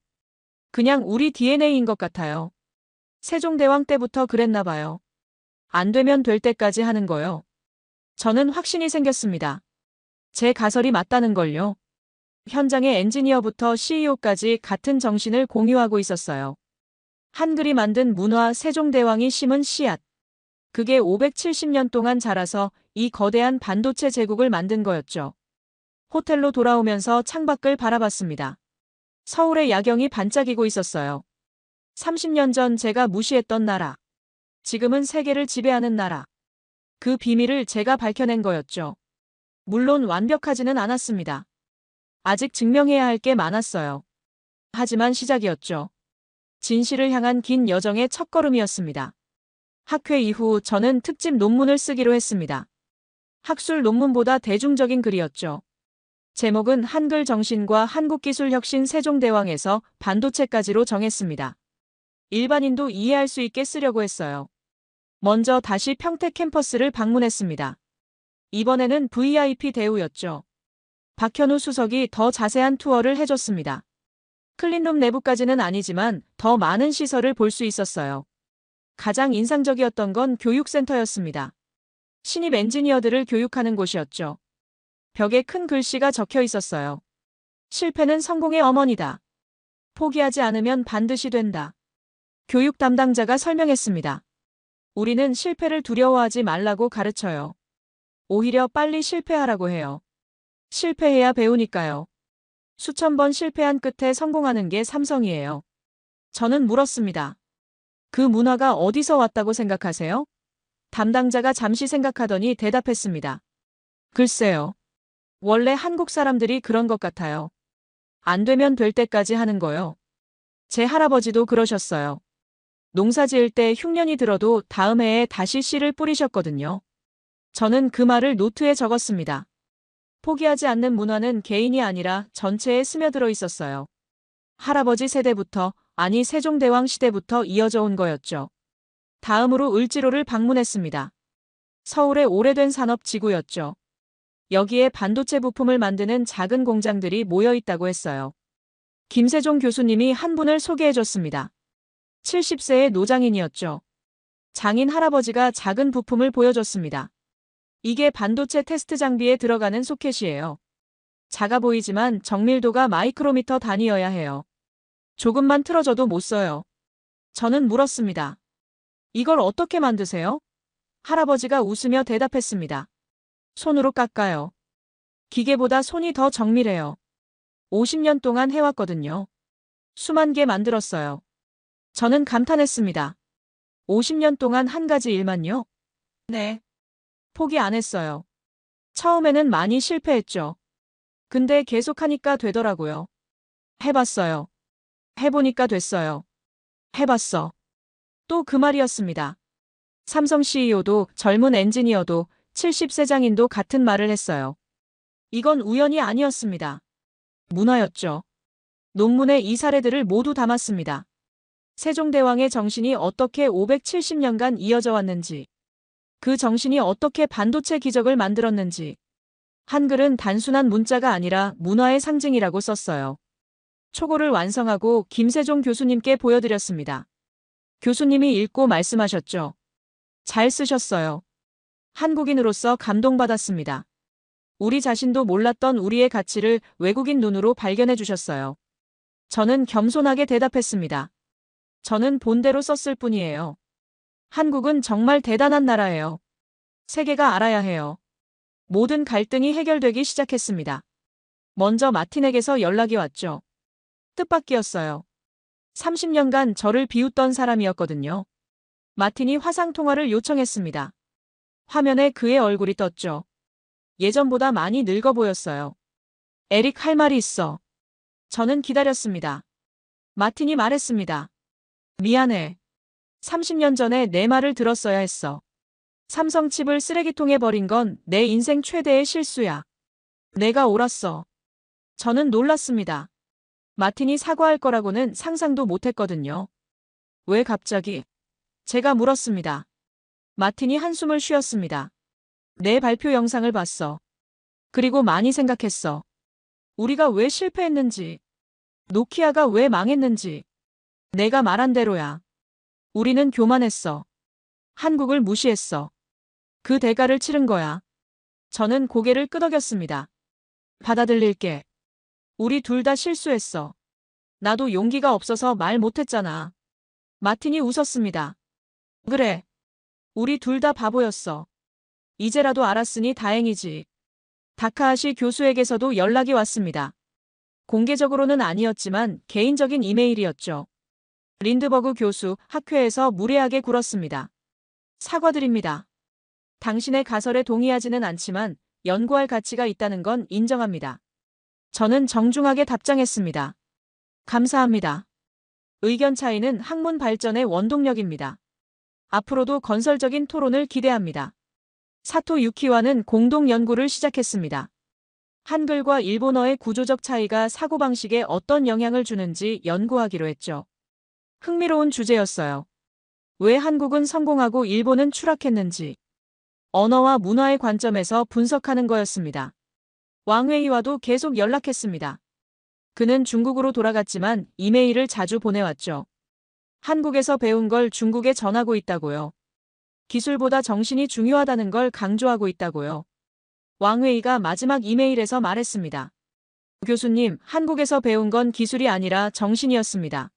그냥 우리 DNA인 것 같아요. 세종대왕 때부터 그랬나 봐요. 안 되면 될 때까지 하는 거요. 저는 확신이 생겼습니다. 제 가설이 맞다는 걸요. 현장의 엔지니어부터 CEO까지 같은 정신을 공유하고 있었어요. 한글이 만든 문화 세종대왕이 심은 씨앗. 그게 570년 동안 자라서 이 거대한 반도체 제국을 만든 거였죠. 호텔로 돌아오면서 창밖을 바라봤습니다. 서울의 야경이 반짝이고 있었어요. 30년 전 제가 무시했던 나라. 지금은 세계를 지배하는 나라. 그 비밀을 제가 밝혀낸 거였죠. 물론 완벽하지는 않았습니다. 아직 증명해야 할 게 많았어요. 하지만 시작이었죠. 진실을 향한 긴 여정의 첫걸음이었습니다. 학회 이후 저는 특집 논문을 쓰기로 했습니다. 학술 논문보다 대중적인 글이었죠. 제목은 한글 정신과 한국기술혁신 세종대왕에서 반도체까지로 정했습니다. 일반인도 이해할 수 있게 쓰려고 했어요. 먼저 다시 평택 캠퍼스를 방문했습니다. 이번에는 VIP 대우였죠. 박현우 수석이 더 자세한 투어를 해줬습니다. 클린룸 내부까지는 아니지만 더 많은 시설을 볼 수 있었어요. 가장 인상적이었던 건 교육센터였습니다. 신입 엔지니어들을 교육하는 곳이었죠. 벽에 큰 글씨가 적혀 있었어요. 실패는 성공의 어머니다. 포기하지 않으면 반드시 된다. 교육 담당자가 설명했습니다. 우리는 실패를 두려워하지 말라고 가르쳐요. 오히려 빨리 실패하라고 해요. 실패해야 배우니까요. 수천 번 실패한 끝에 성공하는 게 삼성이에요. 저는 물었습니다. 그 문화가 어디서 왔다고 생각하세요? 담당자가 잠시 생각하더니 대답했습니다. 글쎄요. 원래 한국 사람들이 그런 것 같아요. 안 되면 될 때까지 하는 거요. 제 할아버지도 그러셨어요. 농사 지을 때 흉년이 들어도 다음 해에 다시 씨를 뿌리셨거든요. 저는 그 말을 노트에 적었습니다. 포기하지 않는 문화는 개인이 아니라 전체에 스며들어 있었어요. 할아버지 세대부터, 아니 세종대왕 시대부터 이어져 온 거였죠. 다음으로 을지로를 방문했습니다. 서울의 오래된 산업지구였죠. 여기에 반도체 부품을 만드는 작은 공장들이 모여 있다고 했어요. 김세종 교수님이 한 분을 소개해줬습니다. 70세의 노장인이었죠. 장인 할아버지가 작은 부품을 보여줬습니다. 이게 반도체 테스트 장비에 들어가는 소켓이에요. 작아 보이지만 정밀도가 마이크로미터 단위여야 해요. 조금만 틀어져도 못 써요. 저는 물었습니다. 이걸 어떻게 만드세요? 할아버지가 웃으며 대답했습니다. 손으로 깎아요. 기계보다 손이 더 정밀해요. 50년 동안 해왔거든요. 수만 개 만들었어요. 저는 감탄했습니다. 50년 동안 한 가지 일만요? 네. 포기 안 했어요. 처음에는 많이 실패했죠. 근데 계속하니까 되더라고요. 해봤어요. 해보니까 됐어요. 해봤어. 또 그 말이었습니다. 삼성 CEO도 젊은 엔지니어도 70세 장인도 같은 말을 했어요. 이건 우연이 아니었습니다. 문화였죠. 논문에 이 사례들을 모두 담았습니다. 세종대왕의 정신이 어떻게 570년간 이어져 왔는지, 그 정신이 어떻게 반도체 기적을 만들었는지. 한글은 단순한 문자가 아니라 문화의 상징이라고 썼어요. 초고를 완성하고 김세종 교수님께 보여드렸습니다. 교수님이 읽고 말씀하셨죠. 잘 쓰셨어요. 한국인으로서 감동받았습니다. 우리 자신도 몰랐던 우리의 가치를 외국인 눈으로 발견해 주셨어요. 저는 겸손하게 대답했습니다. 저는 본대로 썼을 뿐이에요. 한국은 정말 대단한 나라예요. 세계가 알아야 해요. 모든 갈등이 해결되기 시작했습니다. 먼저 마틴에게서 연락이 왔죠. 뜻밖이었어요. 30년간 저를 비웃던 사람이었거든요. 마틴이 화상통화를 요청했습니다. 화면에 그의 얼굴이 떴죠. 예전보다 많이 늙어 보였어요. 에릭, 할 말이 있어. 저는 기다렸습니다. 마틴이 말했습니다. 미안해. 30년 전에 내 말을 들었어야 했어. 삼성 칩을 쓰레기통에 버린 건 내 인생 최대의 실수야. 내가 옳았어. 저는 놀랐습니다. 마틴이 사과할 거라고는 상상도 못했거든요. 왜 갑자기? 제가 물었습니다. 마틴이 한숨을 쉬었습니다. 내 발표 영상을 봤어. 그리고 많이 생각했어. 우리가 왜 실패했는지, 노키아가 왜 망했는지. 내가 말한 대로야. 우리는 교만했어. 한국을 무시했어. 그 대가를 치른 거야. 저는 고개를 끄덕였습니다. 받아들일게. 우리 둘 다 실수했어. 나도 용기가 없어서 말 못했잖아. 마틴이 웃었습니다. 그래. 우리 둘 다 바보였어. 이제라도 알았으니 다행이지. 다카하시 교수에게서도 연락이 왔습니다. 공개적으로는 아니었지만 개인적인 이메일이었죠. 린드버그 교수, 학회에서 무례하게 굴었습니다. 사과드립니다. 당신의 가설에 동의하지는 않지만 연구할 가치가 있다는 건 인정합니다. 저는 정중하게 답장했습니다. 감사합니다. 의견 차이는 학문 발전의 원동력입니다. 앞으로도 건설적인 토론을 기대합니다. 사토 유키와는 공동 연구를 시작했습니다. 한글과 일본어의 구조적 차이가 사고방식에 어떤 영향을 주는지 연구하기로 했죠. 흥미로운 주제였어요. 왜 한국은 성공하고 일본은 추락했는지. 언어와 문화의 관점에서 분석하는 거였습니다. 왕웨이와도 계속 연락했습니다. 그는 중국으로 돌아갔지만 이메일을 자주 보내왔죠. 한국에서 배운 걸 중국에 전하고 있다고요. 기술보다 정신이 중요하다는 걸 강조하고 있다고요. 왕웨이가 마지막 이메일에서 말했습니다. 교수님, 한국에서 배운 건 기술이 아니라 정신이었습니다.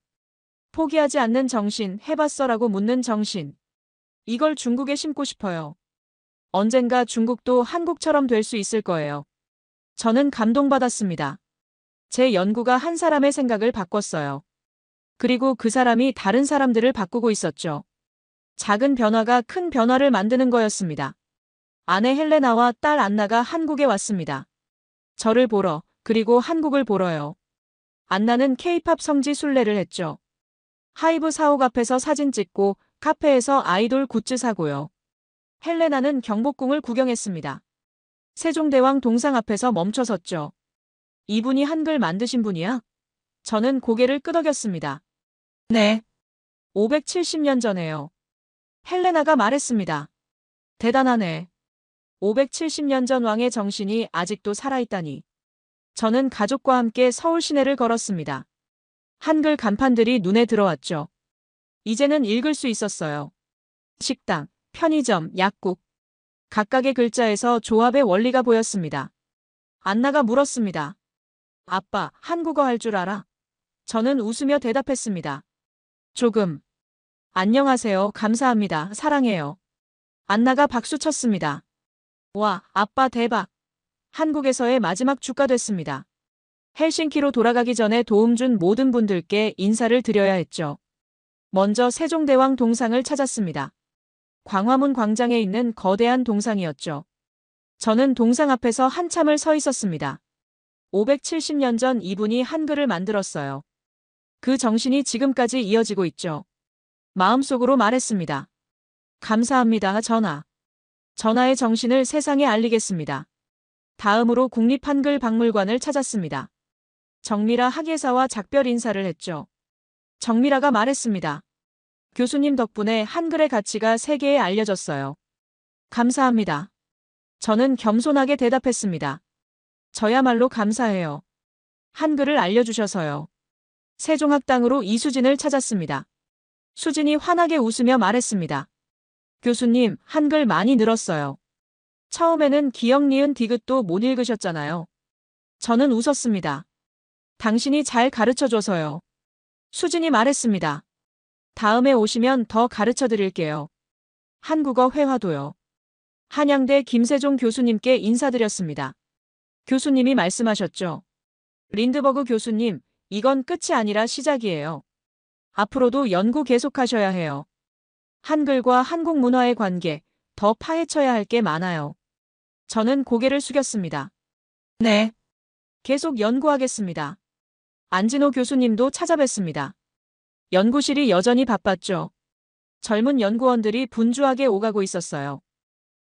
포기하지 않는 정신, 해봤어라고 묻는 정신. 이걸 중국에 심고 싶어요. 언젠가 중국도 한국처럼 될 수 있을 거예요. 저는 감동받았습니다. 제 연구가 한 사람의 생각을 바꿨어요. 그리고 그 사람이 다른 사람들을 바꾸고 있었죠. 작은 변화가 큰 변화를 만드는 거였습니다. 아내 헬레나와 딸 안나가 한국에 왔습니다. 저를 보러, 그리고 한국을 보러요. 안나는 케이팝 성지 순례를 했죠. 하이브 사옥 앞에서 사진 찍고 카페에서 아이돌 굿즈 사고요. 헬레나는 경복궁을 구경했습니다. 세종대왕 동상 앞에서 멈춰섰죠. 이분이 한글 만드신 분이야? 저는 고개를 끄덕였습니다. 네. 570년 전에요. 헬레나가 말했습니다. 대단하네. 570년 전 왕의 정신이 아직도 살아있다니. 저는 가족과 함께 서울 시내를 걸었습니다. 한글 간판들이 눈에 들어왔죠. 이제는 읽을 수 있었어요. 식당, 편의점, 약국. 각각의 글자에서 조합의 원리가 보였습니다. 안나가 물었습니다. 아빠, 한국어 할 줄 알아? 저는 웃으며 대답했습니다. 조금. 안녕하세요. 감사합니다. 사랑해요. 안나가 박수 쳤습니다. 와, 아빠 대박. 한국에서의 마지막 주가 됐습니다. 헬싱키로 돌아가기 전에 도움 준 모든 분들께 인사를 드려야 했죠. 먼저 세종대왕 동상을 찾았습니다. 광화문 광장에 있는 거대한 동상이었죠. 저는 동상 앞에서 한참을 서 있었습니다. 570년 전 이분이 한글을 만들었어요. 그 정신이 지금까지 이어지고 있죠. 마음속으로 말했습니다. 감사합니다, 전하. 전하의 정신을 세상에 알리겠습니다. 다음으로 국립한글박물관을 찾았습니다. 정미라 학예사와 작별 인사를 했죠. 정미라가 말했습니다. 교수님 덕분에 한글의 가치가 세계에 알려졌어요. 감사합니다. 저는 겸손하게 대답했습니다. 저야말로 감사해요. 한글을 알려주셔서요. 세종학당으로 이수진을 찾았습니다. 수진이 환하게 웃으며 말했습니다. 교수님, 한글 많이 늘었어요. 처음에는 기역 니은 디귿도 못 읽으셨잖아요. 저는 웃었습니다. 당신이 잘 가르쳐줘서요. 수진이 말했습니다. 다음에 오시면 더 가르쳐 드릴게요. 한국어 회화도요. 한양대 김세종 교수님께 인사드렸습니다. 교수님이 말씀하셨죠. 린드버그 교수님, 이건 끝이 아니라 시작이에요. 앞으로도 연구 계속하셔야 해요. 한글과 한국 문화의 관계, 더 파헤쳐야 할 게 많아요. 저는 고개를 숙였습니다. 네. 계속 연구하겠습니다. 안진호 교수님도 찾아뵀습니다. 연구실이 여전히 바빴죠. 젊은 연구원들이 분주하게 오가고 있었어요.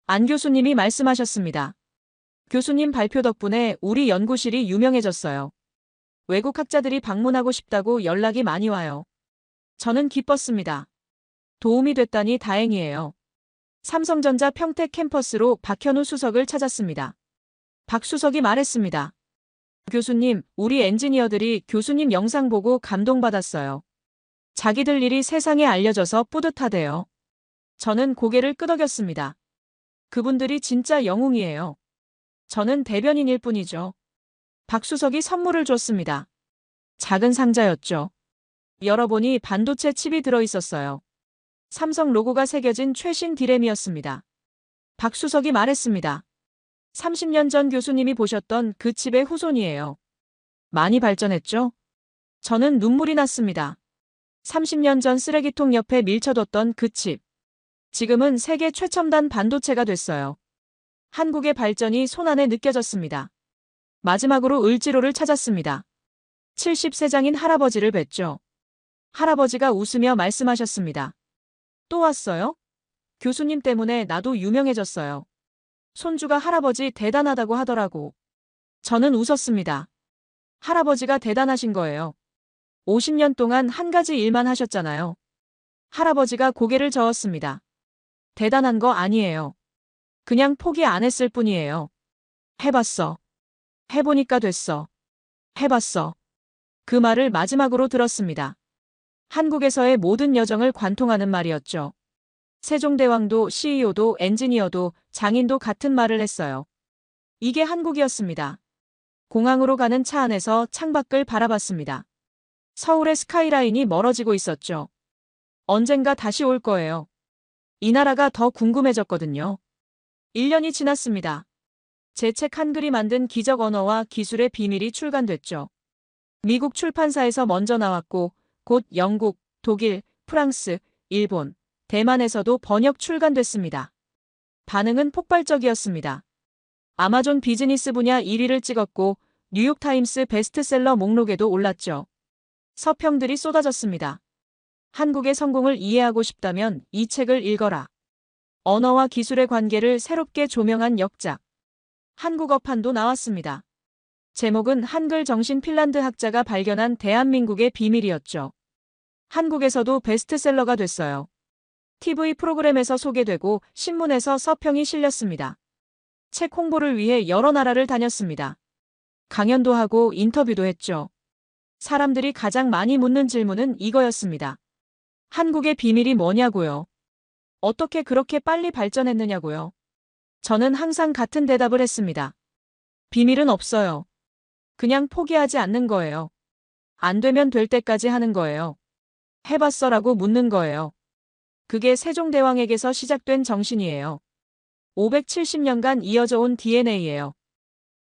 안 교수님이 말씀하셨습니다. 교수님 발표 덕분에 우리 연구실이 유명해졌어요. 외국 학자들이 방문하고 싶다고 연락이 많이 와요. 저는 기뻤습니다. 도움이 됐다니 다행이에요. 삼성전자 평택 캠퍼스로 박현우 수석을 찾았습니다. 박 수석이 말했습니다. 교수님, 우리 엔지니어들이 교수님 영상 보고 감동받았어요. 자기들 일이 세상에 알려져서 뿌듯하대요. 저는 고개를 끄덕였습니다. 그분들이 진짜 영웅이에요. 저는 대변인일 뿐이죠. 박 수석이 선물을 줬습니다. 작은 상자였죠. 열어보니 반도체 칩이 들어있었어요. 삼성 로고가 새겨진 최신 디램이었습니다. 박 수석이 말했습니다. 30년 전 교수님이 보셨던 그 칩의 후손이에요. 많이 발전했죠? 저는 눈물이 났습니다. 30년 전 쓰레기통 옆에 밀쳐뒀던 그 칩. 지금은 세계 최첨단 반도체가 됐어요. 한국의 발전이 손안에 느껴졌습니다. 마지막으로 을지로를 찾았습니다. 70세장인 할아버지를 뵀죠. 할아버지가 웃으며 말씀하셨습니다. 또 왔어요? 교수님 때문에 나도 유명해졌어요. 손주가 할아버지 대단하다고 하더라고. 저는 웃었습니다. 할아버지가 대단하신 거예요. 50년 동안 한 가지 일만 하셨잖아요. 할아버지가 고개를 저었습니다. 대단한 거 아니에요. 그냥 포기 안 했을 뿐이에요. 해봤어. 해보니까 됐어. 해봤어. 그 말을 마지막으로 들었습니다. 한국에서의 모든 여정을 관통하는 말이었죠. 세종대왕도 CEO도 엔지니어도 장인도 같은 말을 했어요. 이게 한국이었습니다. 공항으로 가는 차 안에서 창밖을 바라봤습니다. 서울의 스카이라인이 멀어지고 있었죠. 언젠가 다시 올 거예요. 이 나라가 더 궁금해졌거든요. 1년이 지났습니다. 제 책 한글이 만든 기적 언어와 기술의 비밀이 출간됐죠. 미국 출판사에서 먼저 나왔고 곧 영국, 독일, 프랑스, 일본, 대만에서도 번역 출간됐습니다. 반응은 폭발적이었습니다. 아마존 비즈니스 분야 1위를 찍었고 뉴욕타임스 베스트셀러 목록에도 올랐죠. 서평들이 쏟아졌습니다. 한국의 성공을 이해하고 싶다면 이 책을 읽어라. 언어와 기술의 관계를 새롭게 조명한 역작. 한국어판도 나왔습니다. 제목은 한글 정신 핀란드 학자가 발견한 대한민국의 비밀이었죠. 한국에서도 베스트셀러가 됐어요. TV 프로그램에서 소개되고 신문에서 서평이 실렸습니다. 책 홍보를 위해 여러 나라를 다녔습니다. 강연도 하고 인터뷰도 했죠. 사람들이 가장 많이 묻는 질문은 이거였습니다. 한국의 비밀이 뭐냐고요? 어떻게 그렇게 빨리 발전했느냐고요? 저는 항상 같은 대답을 했습니다. 비밀은 없어요. 그냥 포기하지 않는 거예요. 안 되면 될 때까지 하는 거예요. 해봤어라고 묻는 거예요. 그게 세종대왕에게서 시작된 정신이에요. 570년간 이어져 온 DNA예요.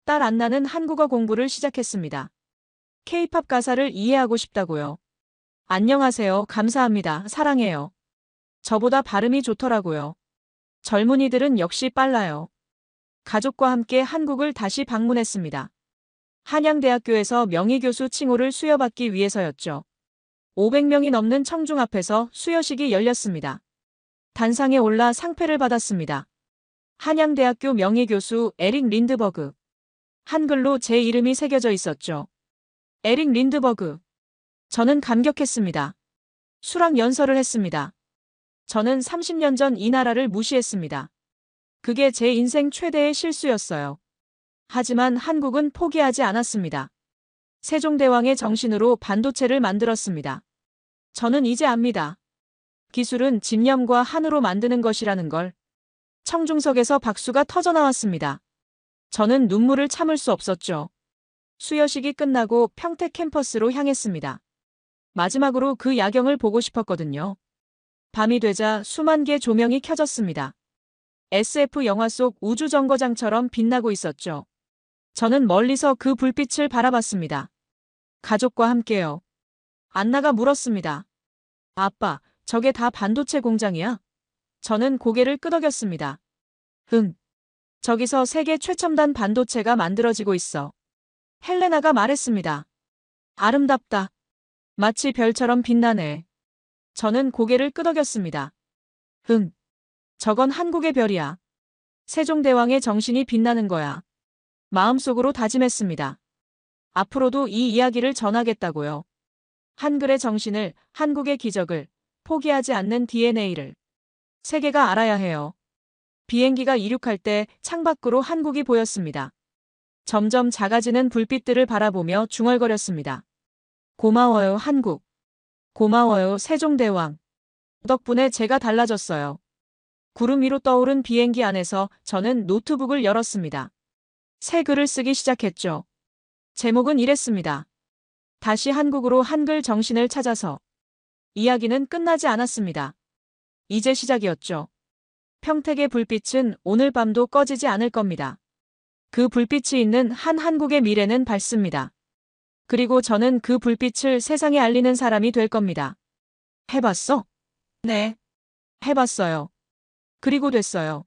딸 안나는 한국어 공부를 시작했습니다. K-팝 가사를 이해하고 싶다고요. 안녕하세요. 감사합니다. 사랑해요. 저보다 발음이 좋더라고요. 젊은이들은 역시 빨라요. 가족과 함께 한국을 다시 방문했습니다. 한양대학교에서 명의교수 칭호를 수여받기 위해서였죠. 500명이 넘는 청중 앞에서 수여식이 열렸습니다. 단상에 올라 상패를 받았습니다. 한양대학교 명예교수 에릭 린드버그. 한글로 제 이름이 새겨져 있었죠. 에릭 린드버그. 저는 감격했습니다. 수락연설을 했습니다. 저는 30년 전 이 나라를 무시했습니다. 그게 제 인생 최대의 실수였어요. 하지만 한국은 포기하지 않았습니다. 세종대왕의 정신으로 반도체를 만들었습니다. 저는 이제 압니다. 기술은 집념과 한으로 만드는 것이라는 걸. 청중석에서 박수가 터져나왔습니다. 저는 눈물을 참을 수 없었죠. 수여식이 끝나고 평택 캠퍼스로 향했습니다. 마지막으로 그 야경을 보고 싶었거든요. 밤이 되자 수만 개 조명이 켜졌습니다. SF 영화 속 우주정거장처럼 빛나고 있었죠. 저는 멀리서 그 불빛을 바라봤습니다. 가족과 함께요. 안나가 물었습니다. 아빠, 저게 다 반도체 공장이야? 저는 고개를 끄덕였습니다. 응. 저기서 세계 최첨단 반도체가 만들어지고 있어. 헬레나가 말했습니다. 아름답다. 마치 별처럼 빛나네. 저는 고개를 끄덕였습니다. 응. 저건 한국의 별이야. 세종대왕의 정신이 빛나는 거야. 마음속으로 다짐했습니다. 앞으로도 이 이야기를 전하겠다고요. 한글의 정신을, 한국의 기적을, 포기하지 않는 DNA를 세계가 알아야 해요. 비행기가 이륙할 때 창밖으로 한국이 보였습니다. 점점 작아지는 불빛들을 바라보며 중얼거렸습니다. 고마워요, 한국. 고마워요, 세종대왕. 덕분에 제가 달라졌어요. 구름 위로 떠오른 비행기 안에서 저는 노트북을 열었습니다. 새 글을 쓰기 시작했죠. 제목은 이랬습니다. 다시 한국으로 한글 정신을 찾아서. 이야기는 끝나지 않았습니다. 이제 시작이었죠. 평택의 불빛은 오늘 밤도 꺼지지 않을 겁니다. 그 불빛이 있는 한 한국의 미래는 밝습니다. 그리고 저는 그 불빛을 세상에 알리는 사람이 될 겁니다. 해봤어? 네. 해봤어요. 그리고 됐어요.